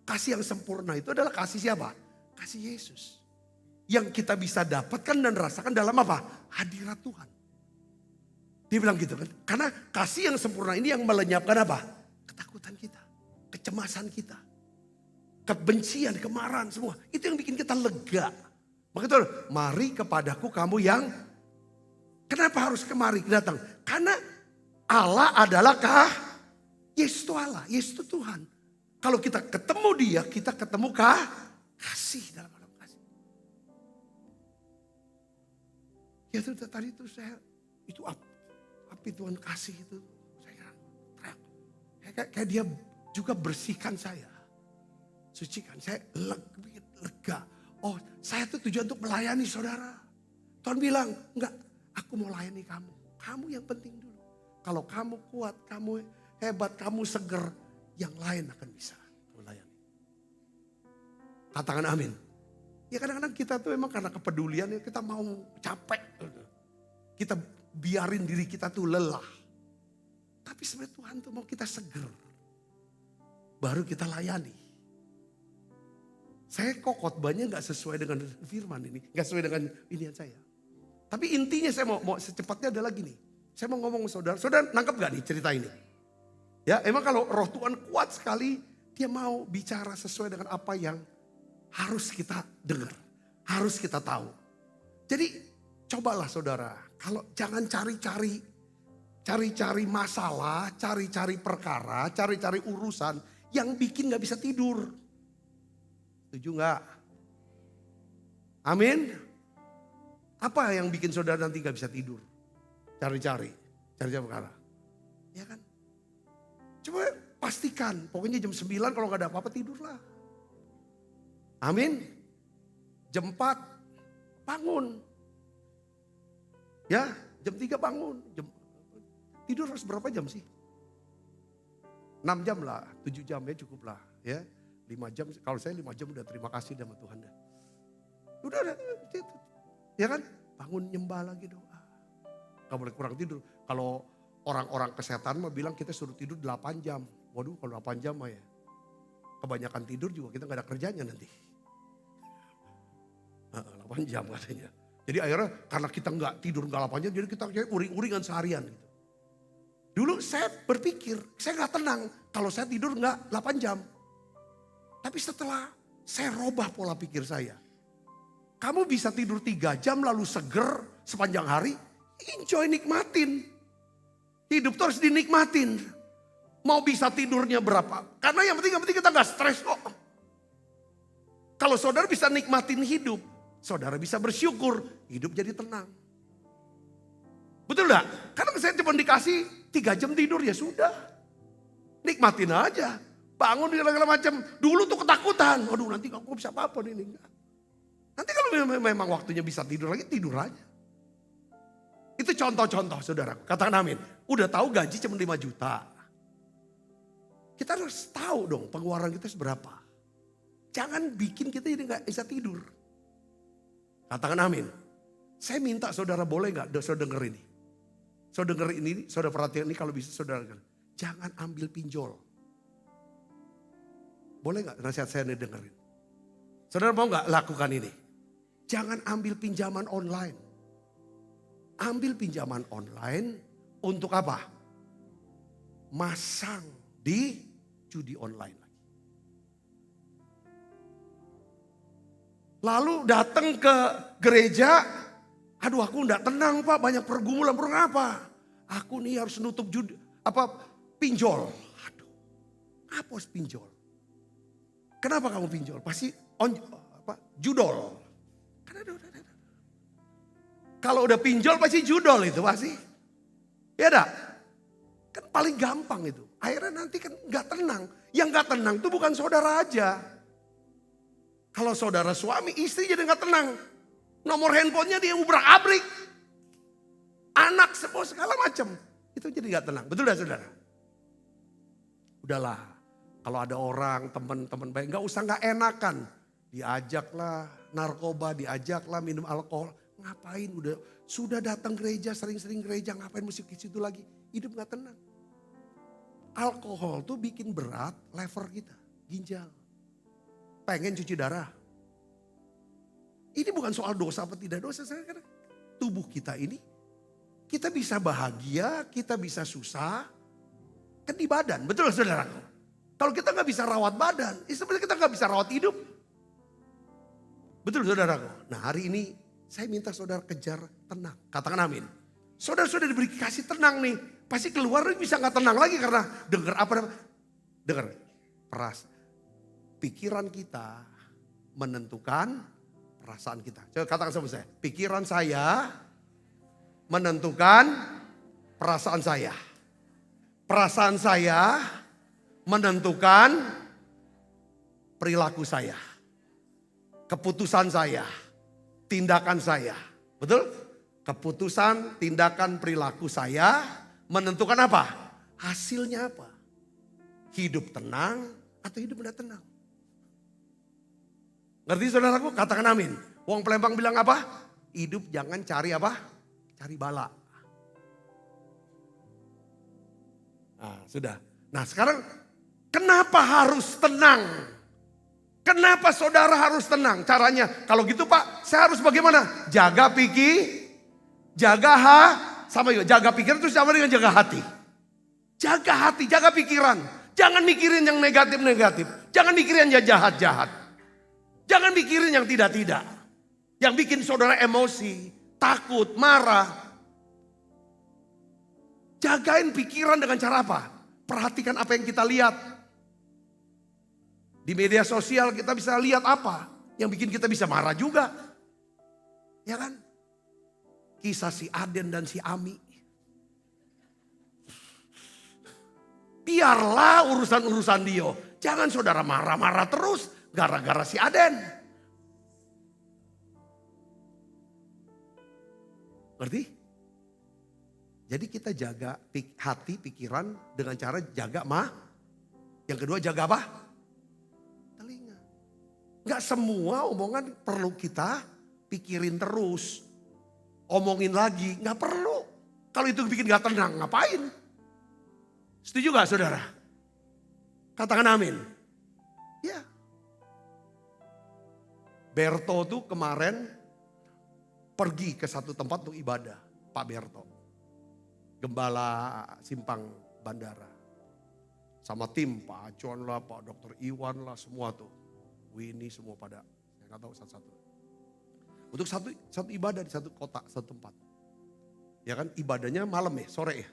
Kasih yang sempurna itu adalah kasih siapa? Kasih Yesus. Yang kita bisa dapatkan dan rasakan dalam apa? Hadirat Tuhan. Dia bilang gitu kan. Karena kasih yang sempurna ini yang melenyapkan apa? Ketakutan kita. Kecemasan kita. Kebencian, kemarahan semua. Itu yang bikin kita lega. Makanya mari kepadaku kamu yang. Kenapa harus kemari datang? Karena Allah adalah Yesus itu Allah. Yesus itu Tuhan. Kalau kita ketemu dia, kita ketemu kasih dalam kasih. Ya itu tadi itu saya, itu api Tuhan kasih itu. Saya kayak dia juga bersihkan saya. Sucikan, saya lega. Oh saya tuh tujuan untuk melayani saudara. Tuhan bilang, enggak aku mau layani kamu. Kamu yang penting dulu. Kalau kamu kuat, kamu hebat, kamu seger. Yang lain akan bisa melayani. Katakan amin. Ya kadang-kadang kita tuh memang karena kepedulian kita mau capek. Kita biarin diri kita tuh lelah. Tapi sebenarnya Tuhan tuh mau kita seger. Baru kita layani. Saya kok khotbahnya gak sesuai dengan firman ini. Gak sesuai dengan inian saya. Tapi intinya saya mau secepatnya adalah gini. Saya mau ngomong ke saudara. Saudara nangkep gak nih cerita ini? Ya emang kalau roh Tuhan kuat sekali. Dia mau bicara sesuai dengan apa yang harus kita dengar. Harus kita tahu. Jadi cobalah saudara. Kalau jangan cari-cari masalah. Cari-cari perkara. Cari-cari urusan. Yang bikin gak bisa tidur. Setuju gak? Amin. Apa yang bikin saudara nanti gak bisa tidur? Cari-cari perkara. Ya kan? Coba pastikan, pokoknya jam 9 kalau gak ada apa-apa tidurlah. Amin. Jam 4 bangun. Ya, jam 3 bangun. Tidur harus berapa jam sih? 6 jam lah, 7 jam ya cukup lah. Ya, 5 jam, kalau saya 5 jam udah terima kasih sama Tuhan dah. Udah, ya kan? Bangun nyembah lagi doa. Gak boleh kurang tidur. Kalau orang-orang kesehatan mah bilang kita suruh tidur 8 jam. Waduh kalau 8 jam mah ya. Kebanyakan tidur juga kita gak ada kerjanya nanti. 8 jam katanya. Jadi akhirnya karena kita nggak tidur nggak 8 jam, jadi kita uring-uringan seharian. Gitu. Dulu saya berpikir, saya nggak tenang kalau saya tidur nggak 8 jam. Tapi setelah saya robah pola pikir saya. Kamu bisa tidur 3 jam lalu seger sepanjang hari, enjoy, nikmatin. Hidup tuh harus dinikmatin. Mau bisa tidurnya berapa? Karena yang penting kita nggak stres kok. Kalau saudara bisa nikmatin hidup, saudara bisa bersyukur, hidup jadi tenang. Betul gak? Karena saya cuma dikasih 3 jam tidur ya sudah. Nikmatin aja. Bangun segala macam. Dulu tuh ketakutan. Waduh nanti aku bisa apa-apa nih. Nanti kalau memang waktunya bisa tidur lagi, tidur aja. Itu contoh-contoh saudara. Katakan amin. Udah tahu gaji cuma 5 juta. Kita harus tahu dong pengeluaran kita seberapa. Jangan bikin kita jadi gak bisa tidur. Katakan amin. Saya minta saudara boleh gak saudara denger ini. Saudara denger ini, saudara perhatian ini kalau bisa saudara denger. Jangan ambil pinjol. Boleh gak nasihat saya nih dengerin. Saudara mau gak lakukan ini? Jangan ambil pinjaman online. Ambil pinjaman online untuk apa? Masang di judi online. Lalu datang ke gereja, aduh aku enggak tenang Pak, banyak pergumulan apa? Aku nih harus nutup pinjol. Aduh, apa harus pinjol? Kenapa kamu pinjol? Pasti judol. Kalau udah pinjol pasti judol itu pasti. Ya dah, kan paling gampang itu. Akhirnya nanti kan nggak tenang. Yang nggak tenang itu bukan saudara aja. Kalau saudara suami, istri jadi nggak tenang. Nomor handphonenya dia ubrak-abrik. Anak semua segala macam. Itu jadi nggak tenang. Betul gak saudara? Udahlah. Kalau ada orang, teman-teman baik, nggak usah nggak enakan. Diajaklah narkoba, diajaklah minum alkohol. Ngapain? Sudah datang gereja, sering-sering gereja, ngapain mesti ke situ lagi? Hidup nggak tenang. Alkohol tuh bikin berat lever kita, ginjal. Pengen cuci darah. Ini bukan soal dosa apa tidak dosa. Karena tubuh kita ini, kita bisa bahagia, kita bisa susah. Kan di badan, betul saudara? Kalau kita nggak bisa rawat badan, sebenarnya kita nggak bisa rawat hidup. Betul saudaraku? Nah hari ini saya minta saudara kejar tenang. Katakan amin. Saudara sudah diberi kasih tenang nih. Pasti keluar bisa nggak tenang lagi karena dengar apa? Dengar. Pikiran kita menentukan perasaan kita. Coba katakan sama saya. Pikiran saya menentukan perasaan saya. Perasaan saya menentukan perilaku saya. Keputusan saya. Tindakan saya. Betul? Keputusan, tindakan, perilaku saya menentukan apa? Hasilnya apa? Hidup tenang atau hidup tidak tenang? Ngerti saudaraku? Katakan amin. Wong Pelembang bilang apa? Hidup jangan cari apa? Cari bala. Nah sudah. Nah sekarang kenapa harus tenang? Kenapa saudara harus tenang? Caranya kalau gitu Pak, saya harus bagaimana? Jaga pikir, jaga sama juga jaga pikiran itu sama dengan jaga hati. Jaga hati, jaga pikiran. Jangan mikirin yang negatif-negatif. Jangan mikirin yang jahat-jahat. Jangan mikirin yang tidak-tidak. Yang bikin saudara emosi, takut, marah. Jagain pikiran dengan cara apa? Perhatikan apa yang kita lihat. Di media sosial kita bisa lihat apa yang bikin kita bisa marah juga. Ya kan? Kisah si Aden dan si Ami. Biarlah urusan-urusan dia. Jangan saudara marah-marah terus gara-gara si Aden. Ngerti? Jadi kita jaga hati, pikiran dengan cara jaga Yang kedua jaga apa? Telinga. Gak semua omongan perlu kita pikirin terus. Omongin lagi, gak perlu. Kalau itu bikin gak tenang, ngapain? Setuju gak saudara? Katakan amin. Ya. Berto tuh kemarin pergi ke satu tempat untuk ibadah. Pak Berto. Gembala Simpang Bandara. Sama tim Pak Acuan lah, Pak Dr. Iwan lah, semua tuh. Winnie semua pada, saya gak tahu satu-satu. Untuk satu ibadah di satu kota, satu tempat. Ya kan ibadahnya malam ya, sore ya.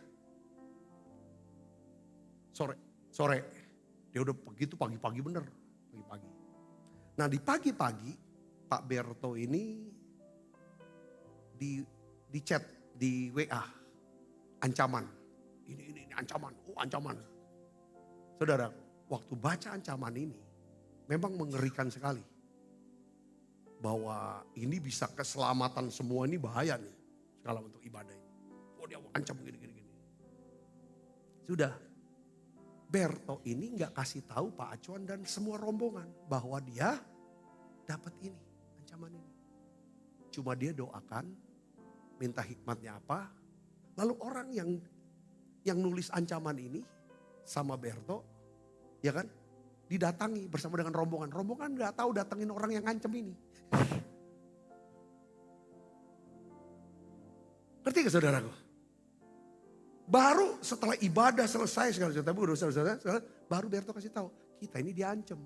Sore. Dia udah pergi tuh pagi-pagi bener, pagi-pagi. Nah di pagi-pagi Pak Berto ini di chat, di WA, ancaman. Ini ancaman, ancaman. Saudara, waktu baca ancaman ini memang mengerikan sekali. Bahwa ini bisa keselamatan semua ini bahaya nih. Kalau untuk ibadah ini. Oh dia ancam gini. Sudah. Berto ini gak kasih tahu Pak Acuan dan semua rombongan. Bahwa dia dapat ini, ancaman ini. Cuma dia doakan, minta hikmatnya apa. Lalu orang yang nulis ancaman ini sama Berto, ya kan, didatangi bersama dengan rombongan. Rombongan gak tahu datengin orang yang ngancem ini. Ngerti gak saudaraku? Baru setelah ibadah selesai, baru Berto kasih tahu, kita ini diancam.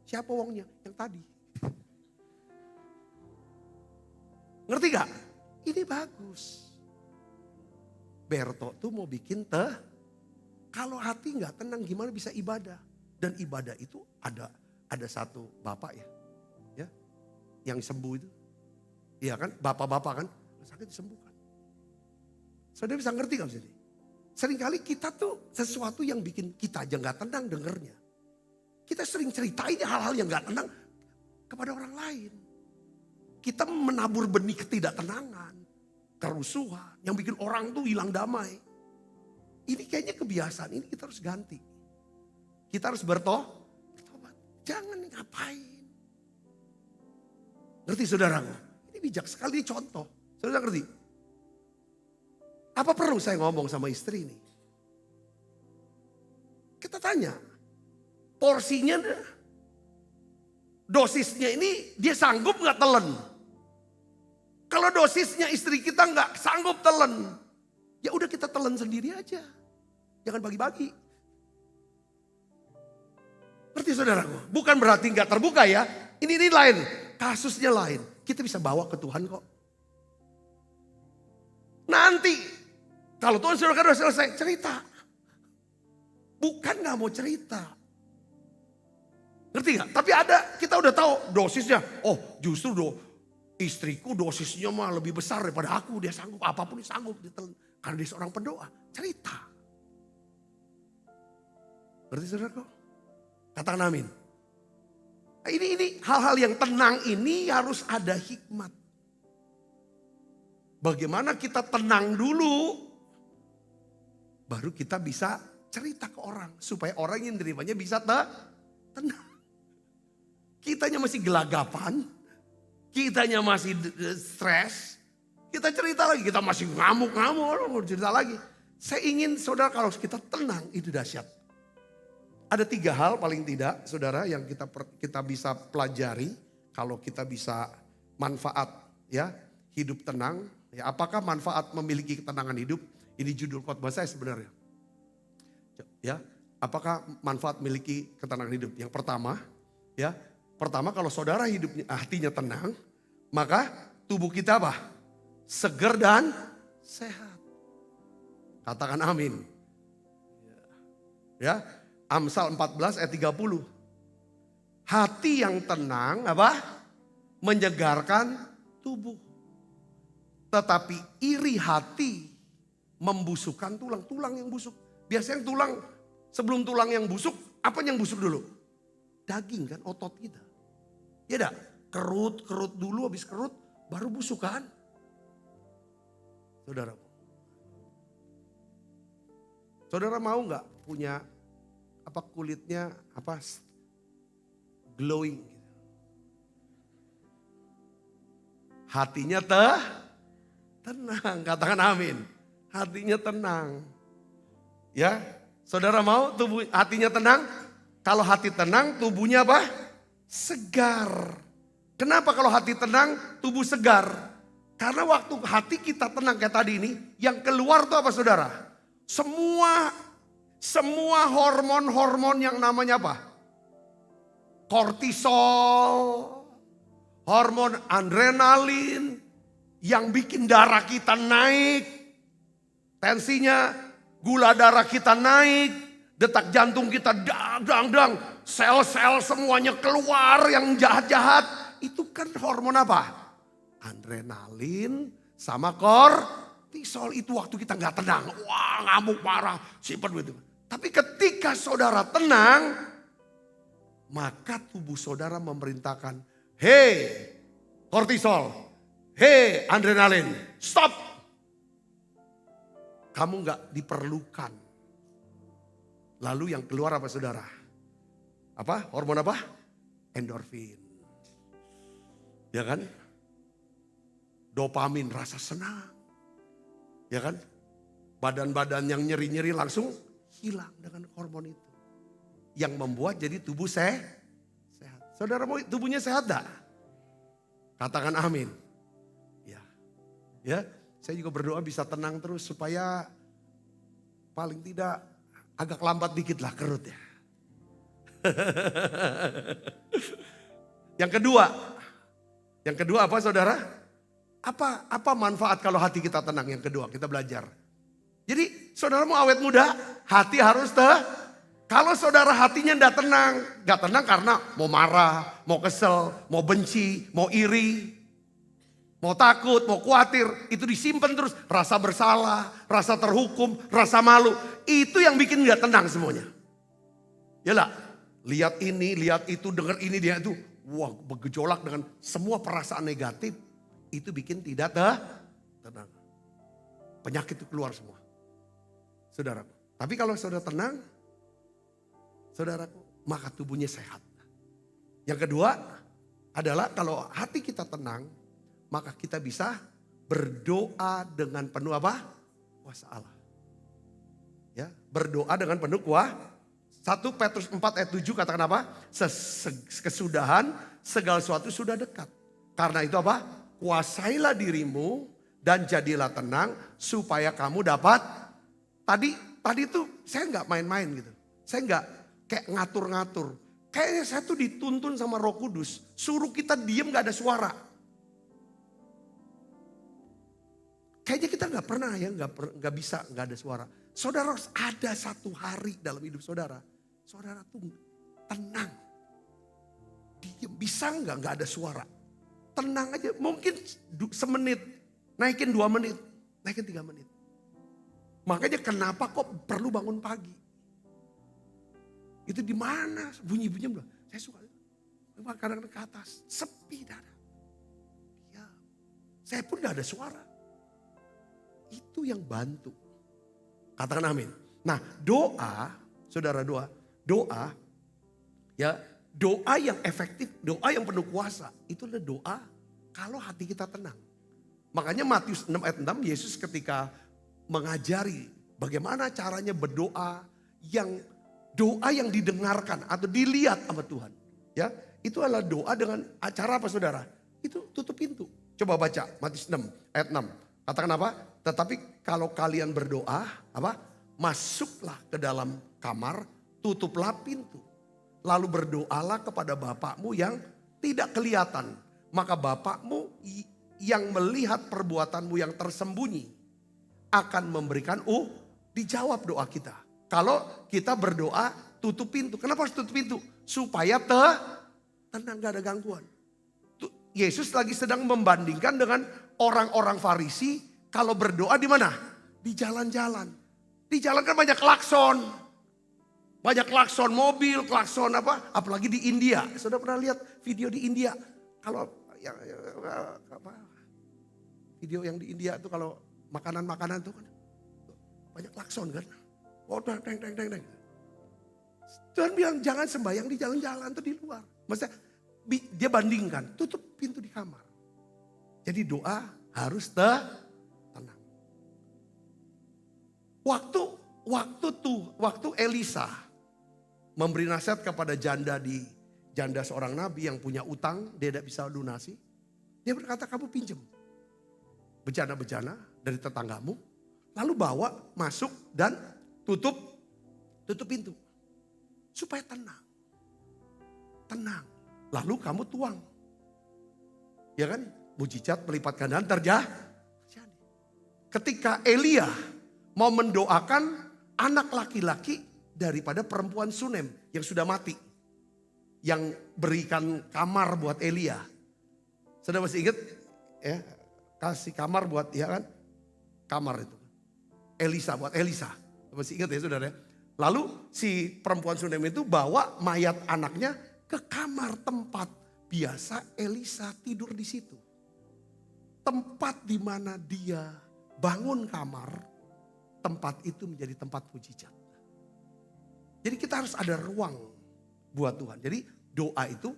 Siapa wongnya? Yang tadi. Ngerti gak? Ini bagus. Berto tuh mau bikin kalau hati gak tenang gimana bisa ibadah. Dan ibadah itu ada satu bapak ya, yang sembuh itu. Iya kan, bapak-bapak kan, sakit disembuhkan. Saudara bisa ngerti gak sih? Seringkali kita tuh sesuatu yang bikin kita aja gak tenang dengernya. Kita sering ceritain hal-hal yang gak tenang kepada orang lain. Kita menabur benih ketidaktenangan, kerusuhan, yang bikin orang tuh hilang damai. Ini kayaknya kebiasaan, ini kita harus ganti. Kita harus bertobat. Jangan ngapain. Ngerti saudara? Ini bijak sekali contoh. Saudara ngerti? Apa perlu saya ngomong sama istri ini? Kita tanya. Porsinya, dosisnya ini dia sanggup gak telan? Kalau dosisnya istri kita gak sanggup telan. Ya udah kita telan sendiri aja. Jangan bagi-bagi. Ngerti saudaraku? Bukan berarti gak terbuka ya. Ini lain. Kasusnya lain. Kita bisa bawa ke Tuhan kok. Nanti. Kalau Tuhan sudah selesai cerita. Bukan gak mau cerita. Ngerti gak? Tapi ada, kita udah tahu dosisnya. Oh justru istriku dosisnya mah lebih besar daripada aku. Dia sanggup, apapun dia sanggup. Karena dia seorang pendoa. Cerita. Ngerti saudaraku? Katakan amin. Nah, ini hal-hal yang tenang ini harus ada hikmat. Bagaimana kita tenang dulu. Baru kita bisa cerita ke orang. Supaya orang yang nerimanya bisa tenang. Kitanya masih gelagapan. Kitanya masih stres. Kita cerita lagi. Kita masih ngamuk-ngamuk. Cerita lagi. Saya ingin saudara kalau kita tenang itu dahsyat. Ada 3 hal paling tidak saudara yang kita bisa pelajari. Kalau kita bisa manfaat ya hidup tenang. Ya, apakah manfaat memiliki ketenangan hidup? Ini judul khotbah saya sebenarnya. Ya, apakah manfaat memiliki ketenangan hidup? Yang pertama, kalau saudara hatinya tenang, maka tubuh kita apa? Seger dan sehat. Katakan amin. Ya, Amsal 14 ayat 30. Hati yang tenang apa? Menyegarkan tubuh. Tetapi iri hati membusukkan tulang yang busuk. Biasanya tulang, sebelum tulang yang busuk, apa yang busuk dulu? Daging kan, otot kita. Ya dah, kerut dulu, habis kerut baru busuk kan? Saudara mau nggak punya kulitnya glowing? Gitu. Hatinya tenang, katakan amin. hatinya tenang. Ya, saudara mau hatinya tenang? Kalau hati tenang, tubuhnya apa? Segar. Kenapa kalau hati tenang, tubuh segar? Karena waktu hati kita tenang kayak tadi ini, yang keluar tuh apa saudara? Semua hormon-hormon yang namanya apa? Kortisol, hormon adrenalin, yang bikin darah kita naik, tensinya, gula darah kita naik, detak jantung kita dang, sel-sel semuanya keluar yang jahat-jahat. Itu kan hormon apa? Adrenalin sama kortisol. Itu waktu kita gak tenang. Wah, ngamuk parah, simpen gitu. Tapi ketika saudara tenang, maka tubuh saudara memerintahkan, hei kortisol, hei adrenalin, stop. Kamu gak diperlukan. Lalu yang keluar apa saudara? Apa? Hormon apa? Endorfin. Ya kan? Dopamin, rasa senang. Ya kan? Badan-badan yang nyeri-nyeri langsung hilang dengan hormon itu. Yang membuat jadi tubuh sehat. Saudara mau tubuhnya sehat gak? Katakan amin. Ya. Ya, saya juga berdoa bisa tenang terus supaya paling tidak agak lambat dikit lah kerut ya. Yang kedua apa saudara? Apa manfaat kalau hati kita tenang? Yang kedua kita belajar. Jadi saudara mau awet muda, hati harus kalau saudara hatinya gak tenang karena mau marah, mau kesel, mau benci, mau iri, mau takut, mau khawatir, itu disimpan terus. Rasa bersalah, rasa terhukum, rasa malu, itu yang bikin gak tenang semuanya. Yalah, lihat ini, lihat itu, dengar ini, dia itu, wah bergejolak dengan semua perasaan negatif, itu bikin tidak tenang. Penyakit itu keluar semua. Saudara, tapi kalau saudara tenang, saudaraku, maka tubuhnya sehat. Yang kedua adalah kalau hati kita tenang, maka kita bisa berdoa dengan penuh apa? Kuasa Allah. Ya, berdoa dengan penuh kuasa. 1 Petrus 4 ayat 7 katakan apa? Kesudahan segala sesuatu sudah dekat. Karena itu apa? Kuasailah dirimu dan jadilah tenang supaya kamu dapat. Tadi itu saya nggak main-main gitu. Saya nggak kayak ngatur-ngatur. Kayaknya saya tuh dituntun sama Roh Kudus. Suruh kita diem gak ada suara. Kayaknya kita gak pernah ya, gak bisa gak ada suara. Saudara harus ada satu hari dalam hidup saudara. Saudara tuh tenang. Diem, bisa gak ada suara. Tenang aja, mungkin semenit. Naikin 2 menit, naikin 3 menit. Makanya kenapa kok perlu bangun pagi. Itu di mana bunyi-bunyi belum? Saya suka. Kadang-kadang ke atas, sepi dada. Ya, saya pun gak ada suara. Itu yang bantu. Katakan amin. Nah doa, saudara doa, ya doa yang efektif, doa yang penuh kuasa. Itu adalah doa kalau hati kita tenang. Makanya Matius 6 ayat 6, Yesus ketika mengajari bagaimana caranya berdoa yang didengarkan atau dilihat sama Tuhan. Ya, itu adalah doa dengan acara apa saudara? Itu tutup pintu. Coba baca Matius 6 ayat 6. Katakan apa? Tetapi kalau kalian berdoa, apa? Masuklah ke dalam kamar, tutuplah pintu. Lalu berdoalah kepada Bapakmu yang tidak kelihatan. Maka Bapakmu yang melihat perbuatanmu yang tersembunyi akan memberikan dijawab doa kita. Kalau kita berdoa tutup pintu. Kenapa harus tutup pintu? Supaya tenang, gak ada gangguan. Yesus lagi sedang membandingkan dengan orang-orang Farisi. Kalau berdoa di mana? Di jalan-jalan. Di jalan kan banyak klakson. Banyak klakson mobil, klakson apa. Apalagi di India. Sudah pernah lihat video di India? Kalau video yang di India itu kalau makanan-makanan itu kan banyak klakson kan. Oh, deng. Tuhan bilang jangan sembahyang di jalan-jalan atau di luar. Maksudnya dia bandingkan, tutup pintu di kamar. Jadi doa harus tenang. Waktu Elisa memberi nasihat kepada janda seorang nabi yang punya utang, dia tidak bisa lunasi. Dia berkata, kamu pinjam bejana-bejana dari tetanggamu, lalu bawa masuk dan tutup pintu. Supaya tenang. Lalu kamu tuang. Ya kan? Mujizat melipat gandakan terjadi. Ketika Elia mau mendoakan anak laki-laki daripada perempuan Sunem yang sudah mati. Yang berikan kamar buat Elia. Sudah masih ingat? Ya, kasih kamar buat, ya kan? Kamar itu. Elisa, buat Elisa. Masih ingat ya saudara? Lalu si perempuan Sunem itu bawa mayat anaknya ke kamar tempat biasa Elisa tidur di situ. Tempat di mana dia bangun kamar, tempat itu menjadi tempat mujizat. Jadi kita harus ada ruang buat Tuhan. Jadi doa itu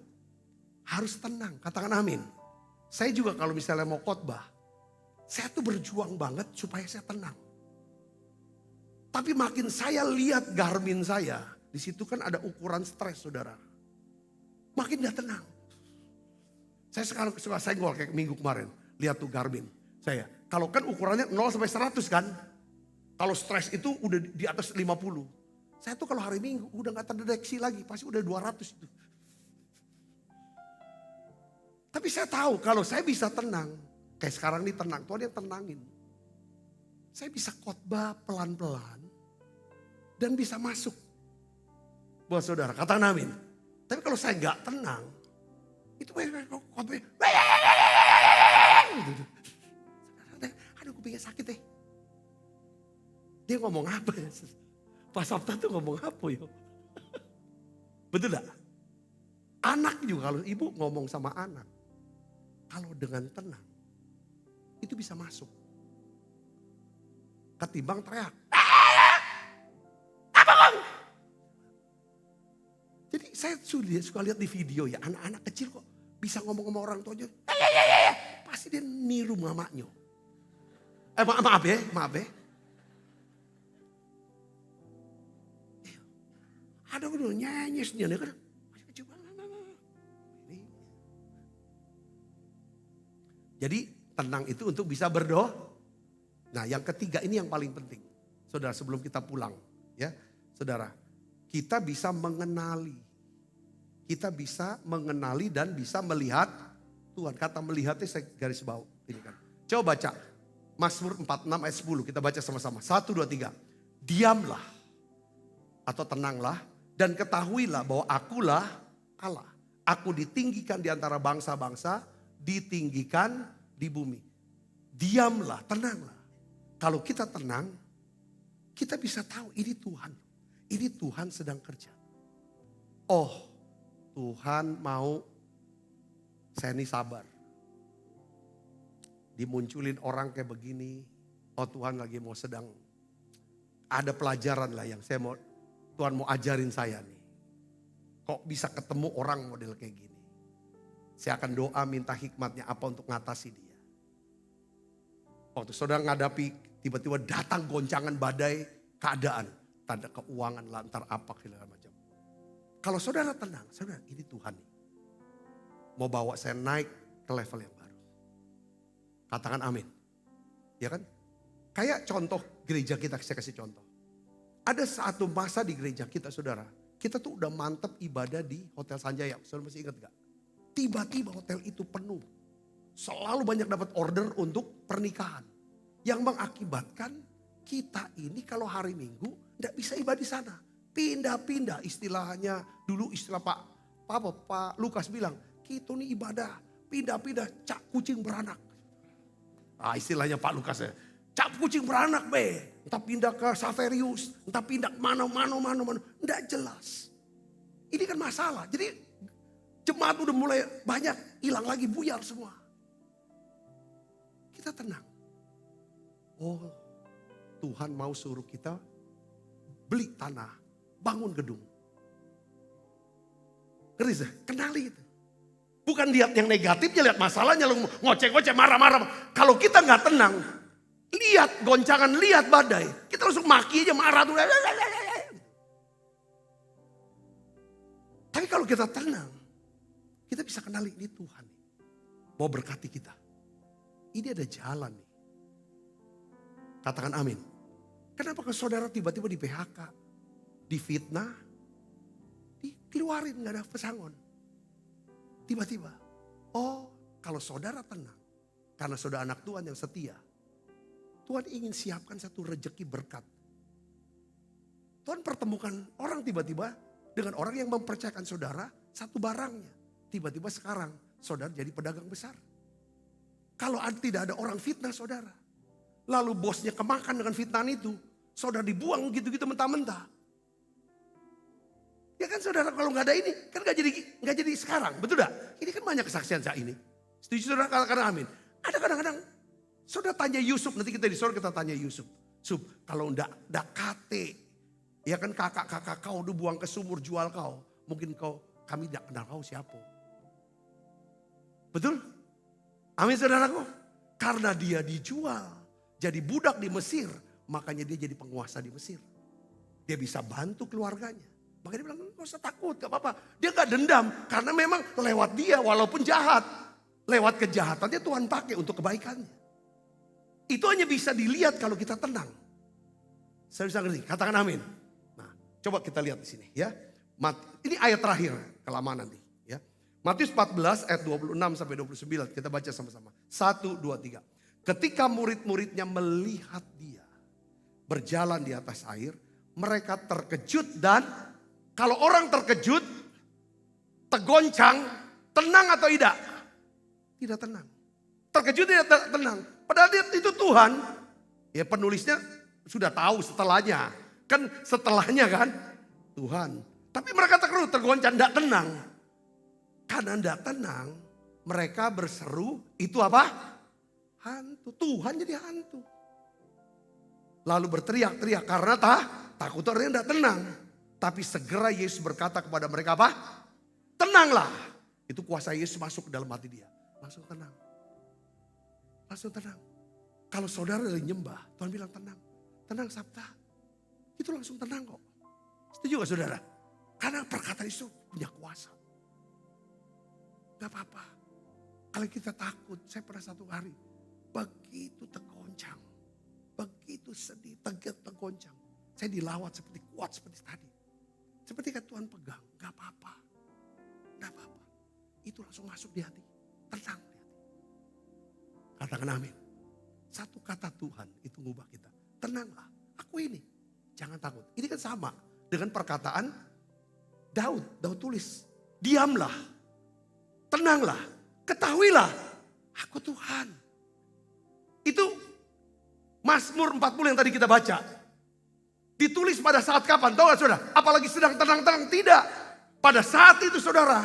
harus tenang, katakan amin. Saya juga kalau misalnya mau khotbah, saya tuh berjuang banget supaya saya tenang. Tapi makin saya lihat Garmin saya, di situ kan ada ukuran stres saudara. Makin gak tenang. Saya sekarang suka senggol kayak minggu kemarin. Lihat tuh Garmin saya. Kalau kan ukurannya 0 sampai 100 kan. Kalau stres itu udah di atas 50. Saya tuh kalau hari Minggu udah gak terdeteksi lagi. Pasti udah 200 itu. Tapi saya tahu kalau saya bisa tenang. Kayak sekarang ini tenang. Tuhan yang tenangin. Saya bisa khotbah pelan-pelan. Dan bisa masuk. Buat saudara, katakan amin. Tapi kalau saya gak tenang. Itu khotbahnya. Aduh gue pengen sakit deh. Dia ngomong apa ya? Pak Sabta tuh ngomong apa ya? Betul gak? Anak juga kalau ibu ngomong sama anak. Kalau dengan tenang. Itu bisa masuk. Ketimbang teriak. Apa kong? Jadi saya suka lihat di video ya. Anak-anak kecil kok bisa ngomong sama orang tuanya. Pasti dia niru mamanya. Maaf ya. Ada udah nyanyi sendiri kan. Jadi tenang itu untuk bisa berdoa. Nah yang ketiga ini yang paling penting. Saudara sebelum kita pulang. Ya, saudara. Kita bisa mengenali. Kita bisa mengenali dan bisa melihat Tuhan. Kata melihatnya saya garis bawah. Ini kan. Coba baca. Mazmur 46 ayat 10. Kita baca sama-sama. 1, 2, 3. Diamlah. Atau tenanglah. Dan ketahuilah bahwa akulah Allah. Aku ditinggikan di antara bangsa-bangsa. Ditinggikan di bumi. Diamlah, tenanglah. Kalau kita tenang. Kita bisa tahu ini Tuhan. Ini Tuhan sedang kerja. Oh, Tuhan mau saya ini sabar. Dimunculin orang kayak begini. Oh Tuhan lagi mau sedang. Ada pelajaran lah yang saya mau. Tuhan mau ajarin saya nih. Kok bisa ketemu orang model kayak gini. Saya akan doa minta hikmatnya apa untuk ngatasi dia. Waktu saudara ngadapi tiba-tiba datang goncangan badai keadaan. Tanda keuangan lantar apa segala macam. Kalau saudara tenang, saudara ini Tuhan nih. Mau bawa saya naik ke level yang baru. Katakan amin. Ya kan? Kayak contoh gereja kita, saya kasih contoh. Ada satu masa di gereja kita saudara. Kita tuh udah mantep ibadah di Hotel Sanjaya. Saudara masih ingat gak? Tiba-tiba hotel itu penuh. Selalu banyak dapat order untuk pernikahan. Yang mengakibatkan kita ini kalau hari Minggu tidak bisa ibadah di sana. Pindah-pindah istilahnya. Dulu istilah Pak Lukas bilang. Kita ini ibadah. Pindah-pindah cak kucing beranak. Istilahnya Pak Lukas ya. Cak kucing beranak be. Entah pindah ke Saverius. Entah pindah ke mana. Tidak jelas. Ini kan masalah. Jadi jemaat udah mulai banyak, hilang lagi, buyar semua. Kita tenang. Oh, Tuhan mau suruh kita beli tanah, bangun gedung. Ngerti? Kenali itu. Bukan lihat yang negatifnya, lihat masalahnya, ngoceh-ngoceh, marah-marah. Kalau kita nggak tenang, lihat goncangan, lihat badai, kita langsung maki aja, marah tuh. Tapi kalau kita tenang, kita bisa kenali ini Tuhan mau berkati kita. Ini ada jalan nih. Katakan amin. Kenapa ke saudara tiba-tiba di PHK, difitnah, dikeluarin, gak ada pesangon. Tiba-tiba, oh kalau saudara tenang, karena saudara anak Tuhan yang setia, Tuhan ingin siapkan satu rejeki berkat. Tuhan pertemukan orang tiba-tiba dengan orang yang mempercayakan saudara satu barangnya. Tiba-tiba sekarang saudara jadi pedagang besar. Kalau tidak ada orang fitnah saudara, lalu bosnya kemakan dengan fitnah itu, saudara dibuang gitu-gitu mentah-mentah. Ya kan saudara, kalau nggak ada ini kan nggak jadi sekarang, betul gak? Ini kan banyak kesaksian saat ini. Setuju saudara, katakan amin. Ada kadang-kadang saudara tanya Yusuf, nanti kita di sore kita tanya Yusuf. Yusuf, kalau ndak kate, ya kan kakak-kakak kau udah buang ke sumur jual kau, mungkin kami tidak kenal kau siapa. Betul? Amin saudaraku. Karena dia dijual, jadi budak di Mesir, makanya dia jadi penguasa di Mesir. Dia bisa bantu keluarganya. Makanya dia bilang, gak usah takut, gak apa-apa. Dia gak dendam, karena memang lewat dia walaupun jahat. Lewat kejahatannya Tuhan pakai untuk kebaikannya. Itu hanya bisa dilihat kalau kita tenang. Saya bisa ngerti, katakan amin. Nah, coba kita lihat di sini ya. Ini ayat terakhir, kelamaan nanti. Ya. Matius 14 ayat 26 sampai 29, kita baca sama-sama. 1, 2, 3. Ketika murid-muridnya melihat dia berjalan di atas air, mereka terkejut dan kalau orang terkejut, tergoncang, tenang atau tidak? Tidak tenang. Terkejut tidak tenang. Padahal itu Tuhan. Ya penulisnya sudah tahu setelahnya. Kan setelahnya kan Tuhan. Tapi mereka tergoncang, tidak tenang. Karena tidak tenang, mereka berseru, itu apa? Hantu. Tuhan jadi hantu. Lalu berteriak-teriak karena takut orangnya tidak tenang. Tapi segera Yesus berkata kepada mereka apa? Tenanglah. Itu kuasa Yesus masuk ke dalam hati dia. Langsung tenang. Langsung tenang. Kalau saudara dari nyembah, Tuhan bilang tenang. Tenang Sabta. Itu langsung tenang kok. Setuju gak saudara? Karena perkataan Yesus punya kuasa. Gak apa-apa. Kalau kita takut, saya pernah satu hari. Begitu tergoncang. Begitu sedih, tergoncang. Saya dilawat seperti kuat seperti tadi. Seperti kan Tuhan pegang, gak apa-apa. Gak apa-apa. Itu langsung masuk di hati. Tenang di hati. Katakan amin. Satu kata Tuhan itu mengubah kita. Tenanglah, aku ini. Jangan takut. Ini kan sama dengan perkataan Daud. Daud tulis, diamlah. Tenanglah. Ketahuilah, aku Tuhan. Itu Mazmur 40 yang tadi kita baca. Ditulis pada saat kapan? Tahu gak saudara? Apalagi sedang tenang-tenang? Tidak. Pada saat itu saudara,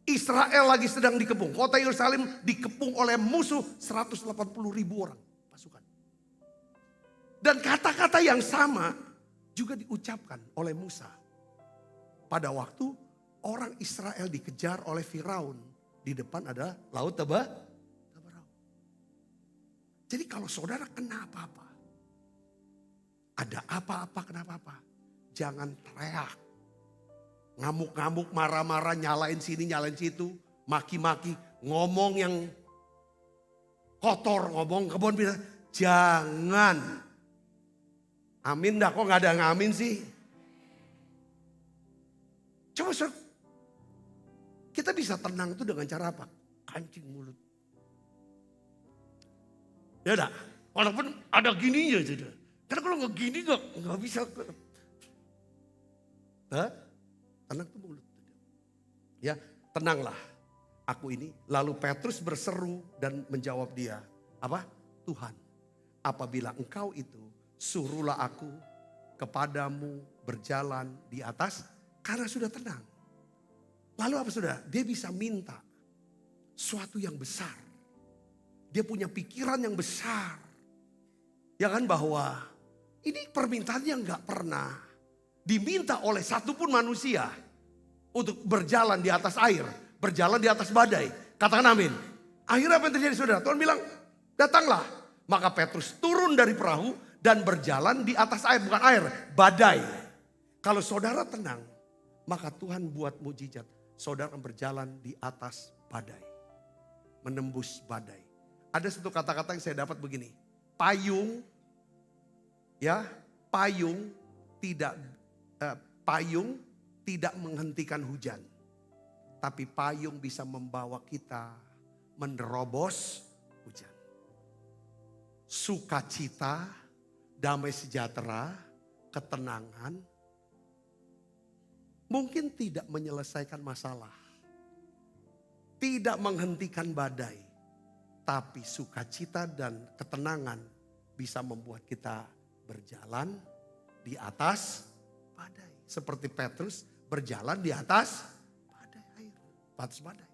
Israel lagi sedang dikepung. Kota Yerusalem dikepung oleh musuh 180.000 orang pasukan. Dan kata-kata yang sama juga diucapkan oleh Musa. Pada waktu orang Israel dikejar oleh Firaun. Di depan ada laut Teberau. Jadi kalau saudara kena apa-apa. Ada apa-apa, kenapa apa? Jangan teriak. Ngamuk-ngamuk, marah-marah, nyalain sini, nyalain situ. Maki-maki, ngomong yang kotor, ngomong kebon bisa. Jangan. Amin dah, kok gak ada yang amin sih? Coba kita bisa tenang itu dengan cara apa? Kancing mulut. Ya dah, walaupun ada gininya saja. Karena kalau nggak gini nggak bisa. Tenang tuh mulut. Ya, tenanglah. Aku ini. Lalu Petrus berseru dan menjawab dia. Apa? Tuhan, apabila engkau itu, suruhlah aku kepadamu berjalan di atas. Karena sudah tenang. Lalu apa sudah? Dia bisa minta suatu yang besar. Dia punya pikiran yang besar. Ya kan bahwa ini permintaan yang gak pernah diminta oleh satupun manusia. Untuk berjalan di atas air. Berjalan di atas badai. Katakan amin. Akhirnya apa yang terjadi saudara? Tuhan bilang datanglah. Maka Petrus turun dari perahu dan berjalan di atas air, bukan air, badai. Kalau saudara tenang, maka Tuhan buat mujizat. Saudara akan berjalan di atas badai, menembus badai. Ada satu kata-kata yang saya dapat begini, payung, ya, payung tidak menghentikan hujan, tapi payung bisa membawa kita menerobos hujan. Sukacita, damai sejahtera, ketenangan, mungkin tidak menyelesaikan masalah, tidak menghentikan badai, tapi sukacita dan ketenangan bisa membuat kita berjalan di atas badai. Seperti Petrus berjalan di atas badai air, atas badai.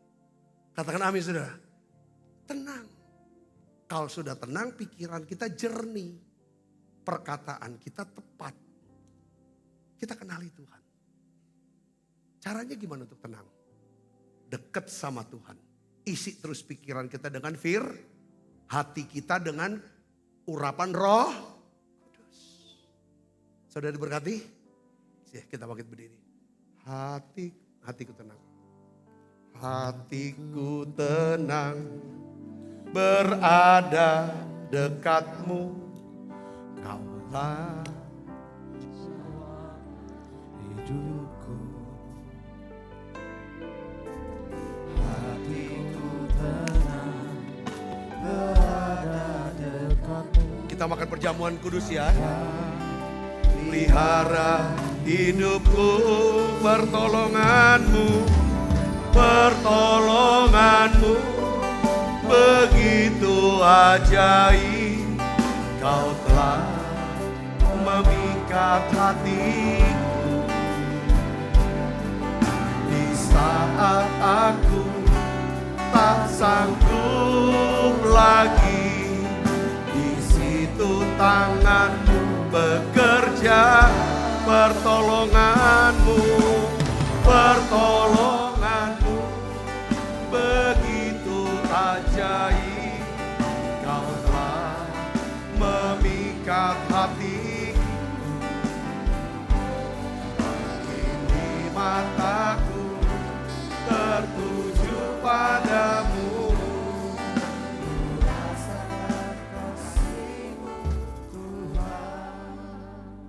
Katakan amin saudara. Tenang. Kalau sudah tenang, pikiran kita jernih. Perkataan kita tepat. Kita kenali Tuhan. Caranya gimana untuk tenang? Dekat sama Tuhan. Isi terus pikiran kita dengan hati kita dengan urapan Roh Kudus. Saudara diberkati? Kita bangkit berdiri. Hatiku tenang. Hatiku tenang berada dekatmu. Kaulah hidupku. Hatiku tenang berada dekatmu. Kita makan perjamuan kudus ya. Pelihara hidupku, pertolonganmu begitu ajaib. Kau telah memikat hatiku di saat aku tak sanggup lagi. Di situ tanganmu bekerja, pertolonganmu begitu ajaib. Kau telah memikat hatiku. Kini mataku tertuju padamu.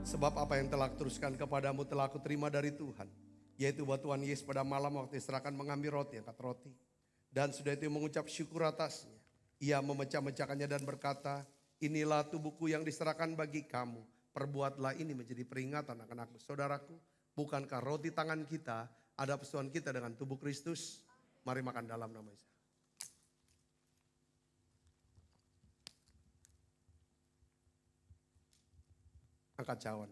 Sebab apa yang telah kuteruskan kepadamu telah aku terima dari Tuhan. Yaitu bahwa Tuhan Yesus pada malam waktu diserahkan mengambil roti, angkat roti. Dan sudah itu mengucap syukur atasnya. Ia memecah-mecahkannya dan berkata, inilah tubuhku yang diserahkan bagi kamu. Perbuatlah ini menjadi peringatan anak-anakku. Saudaraku, bukankah roti tangan kita ada persoalan kita dengan tubuh Kristus? Mari makan dalam nama Yesus. Angkat cawan.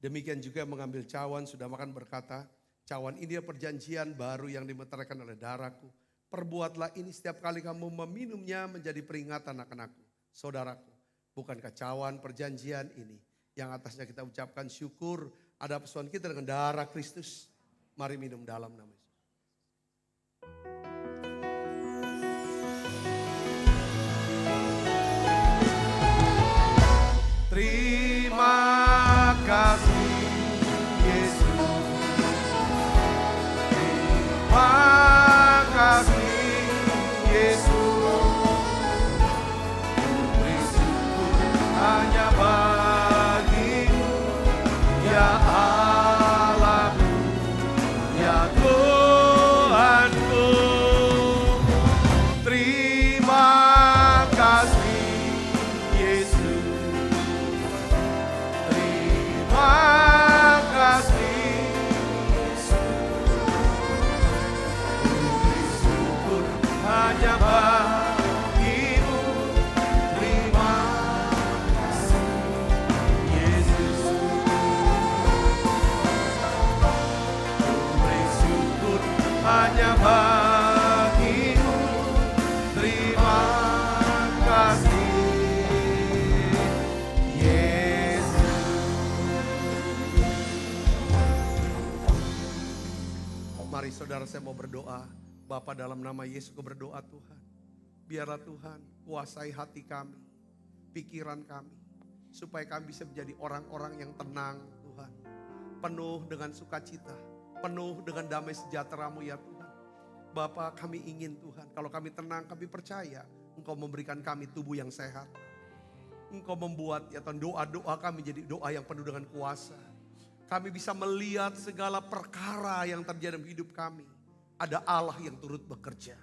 Demikian juga mengambil cawan, sudah makan berkata, cawan ini perjanjian baru yang dimeteraikan oleh darahku. Perbuatlah ini setiap kali kamu meminumnya menjadi peringatan anak-anakku. Saudaraku, bukankah cawan perjanjian ini yang atasnya kita ucapkan syukur ada persoalan kita dengan darah Kristus. Mari minum dalam nama Yesus. Terima kasih Yesus. Terima kasih Yesus. Beri syukur hanya bagimu ya Allahku, ya Tuhanku. Terima kasih Yesus. Terima kasih Yesus. Beri syukur hanya bagimu. Terima kasih Yesus. Beri syukur hanya bagimu. Terima kasih Yesus. Mari saudara, saya mau berdoa. Bapa, dalam nama Yesus aku berdoa Tuhan. Biarlah Tuhan kuasai hati kami, pikiran kami. supaya kami bisa menjadi orang-orang yang tenang Tuhan. Penuh dengan sukacita, penuh dengan damai sejahtera-Mu ya Tuhan. Bapa, kami ingin Tuhan, kalau kami tenang, kami percaya Engkau memberikan kami tubuh yang sehat. Engkau membuat ya Tuhan doa-doa kami jadi doa yang penuh dengan kuasa. Kami bisa melihat segala perkara yang terjadi dalam hidup kami. Ada Allah yang turut bekerja.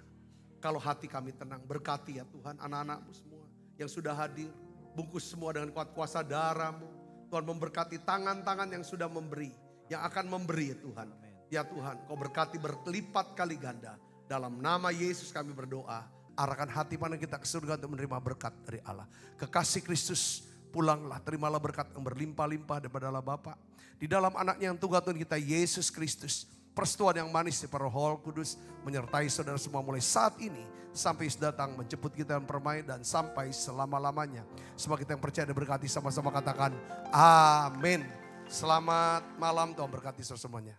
Kalau hati kami tenang, berkati ya Tuhan anak-anak-Mu semua yang sudah hadir. Bungkus semua dengan kuat kuasa darah-Mu. Tuhan memberkati tangan-tangan yang sudah memberi, yang akan memberi ya Tuhan. Ya Tuhan, Kau berkati berlipat kali ganda. Dalam nama Yesus kami berdoa. Arahkan hati pandang kita ke surga untuk menerima berkat dari Allah. Kekasih Kristus, pulanglah, terimalah berkat yang berlimpah-limpah daripada Allah Bapa. Di dalam anaknya yang tunggal Tuhan kita, Yesus Kristus. Persetujuan yang manis di Roh Kudus menyertai saudara semua mulai saat ini sampai datang menjemput kita dalam permai dan sampai selama-lamanya. Semua kita yang percaya dan berkati sama-sama katakan amin. Selamat malam, Tuhan berkati semuanya.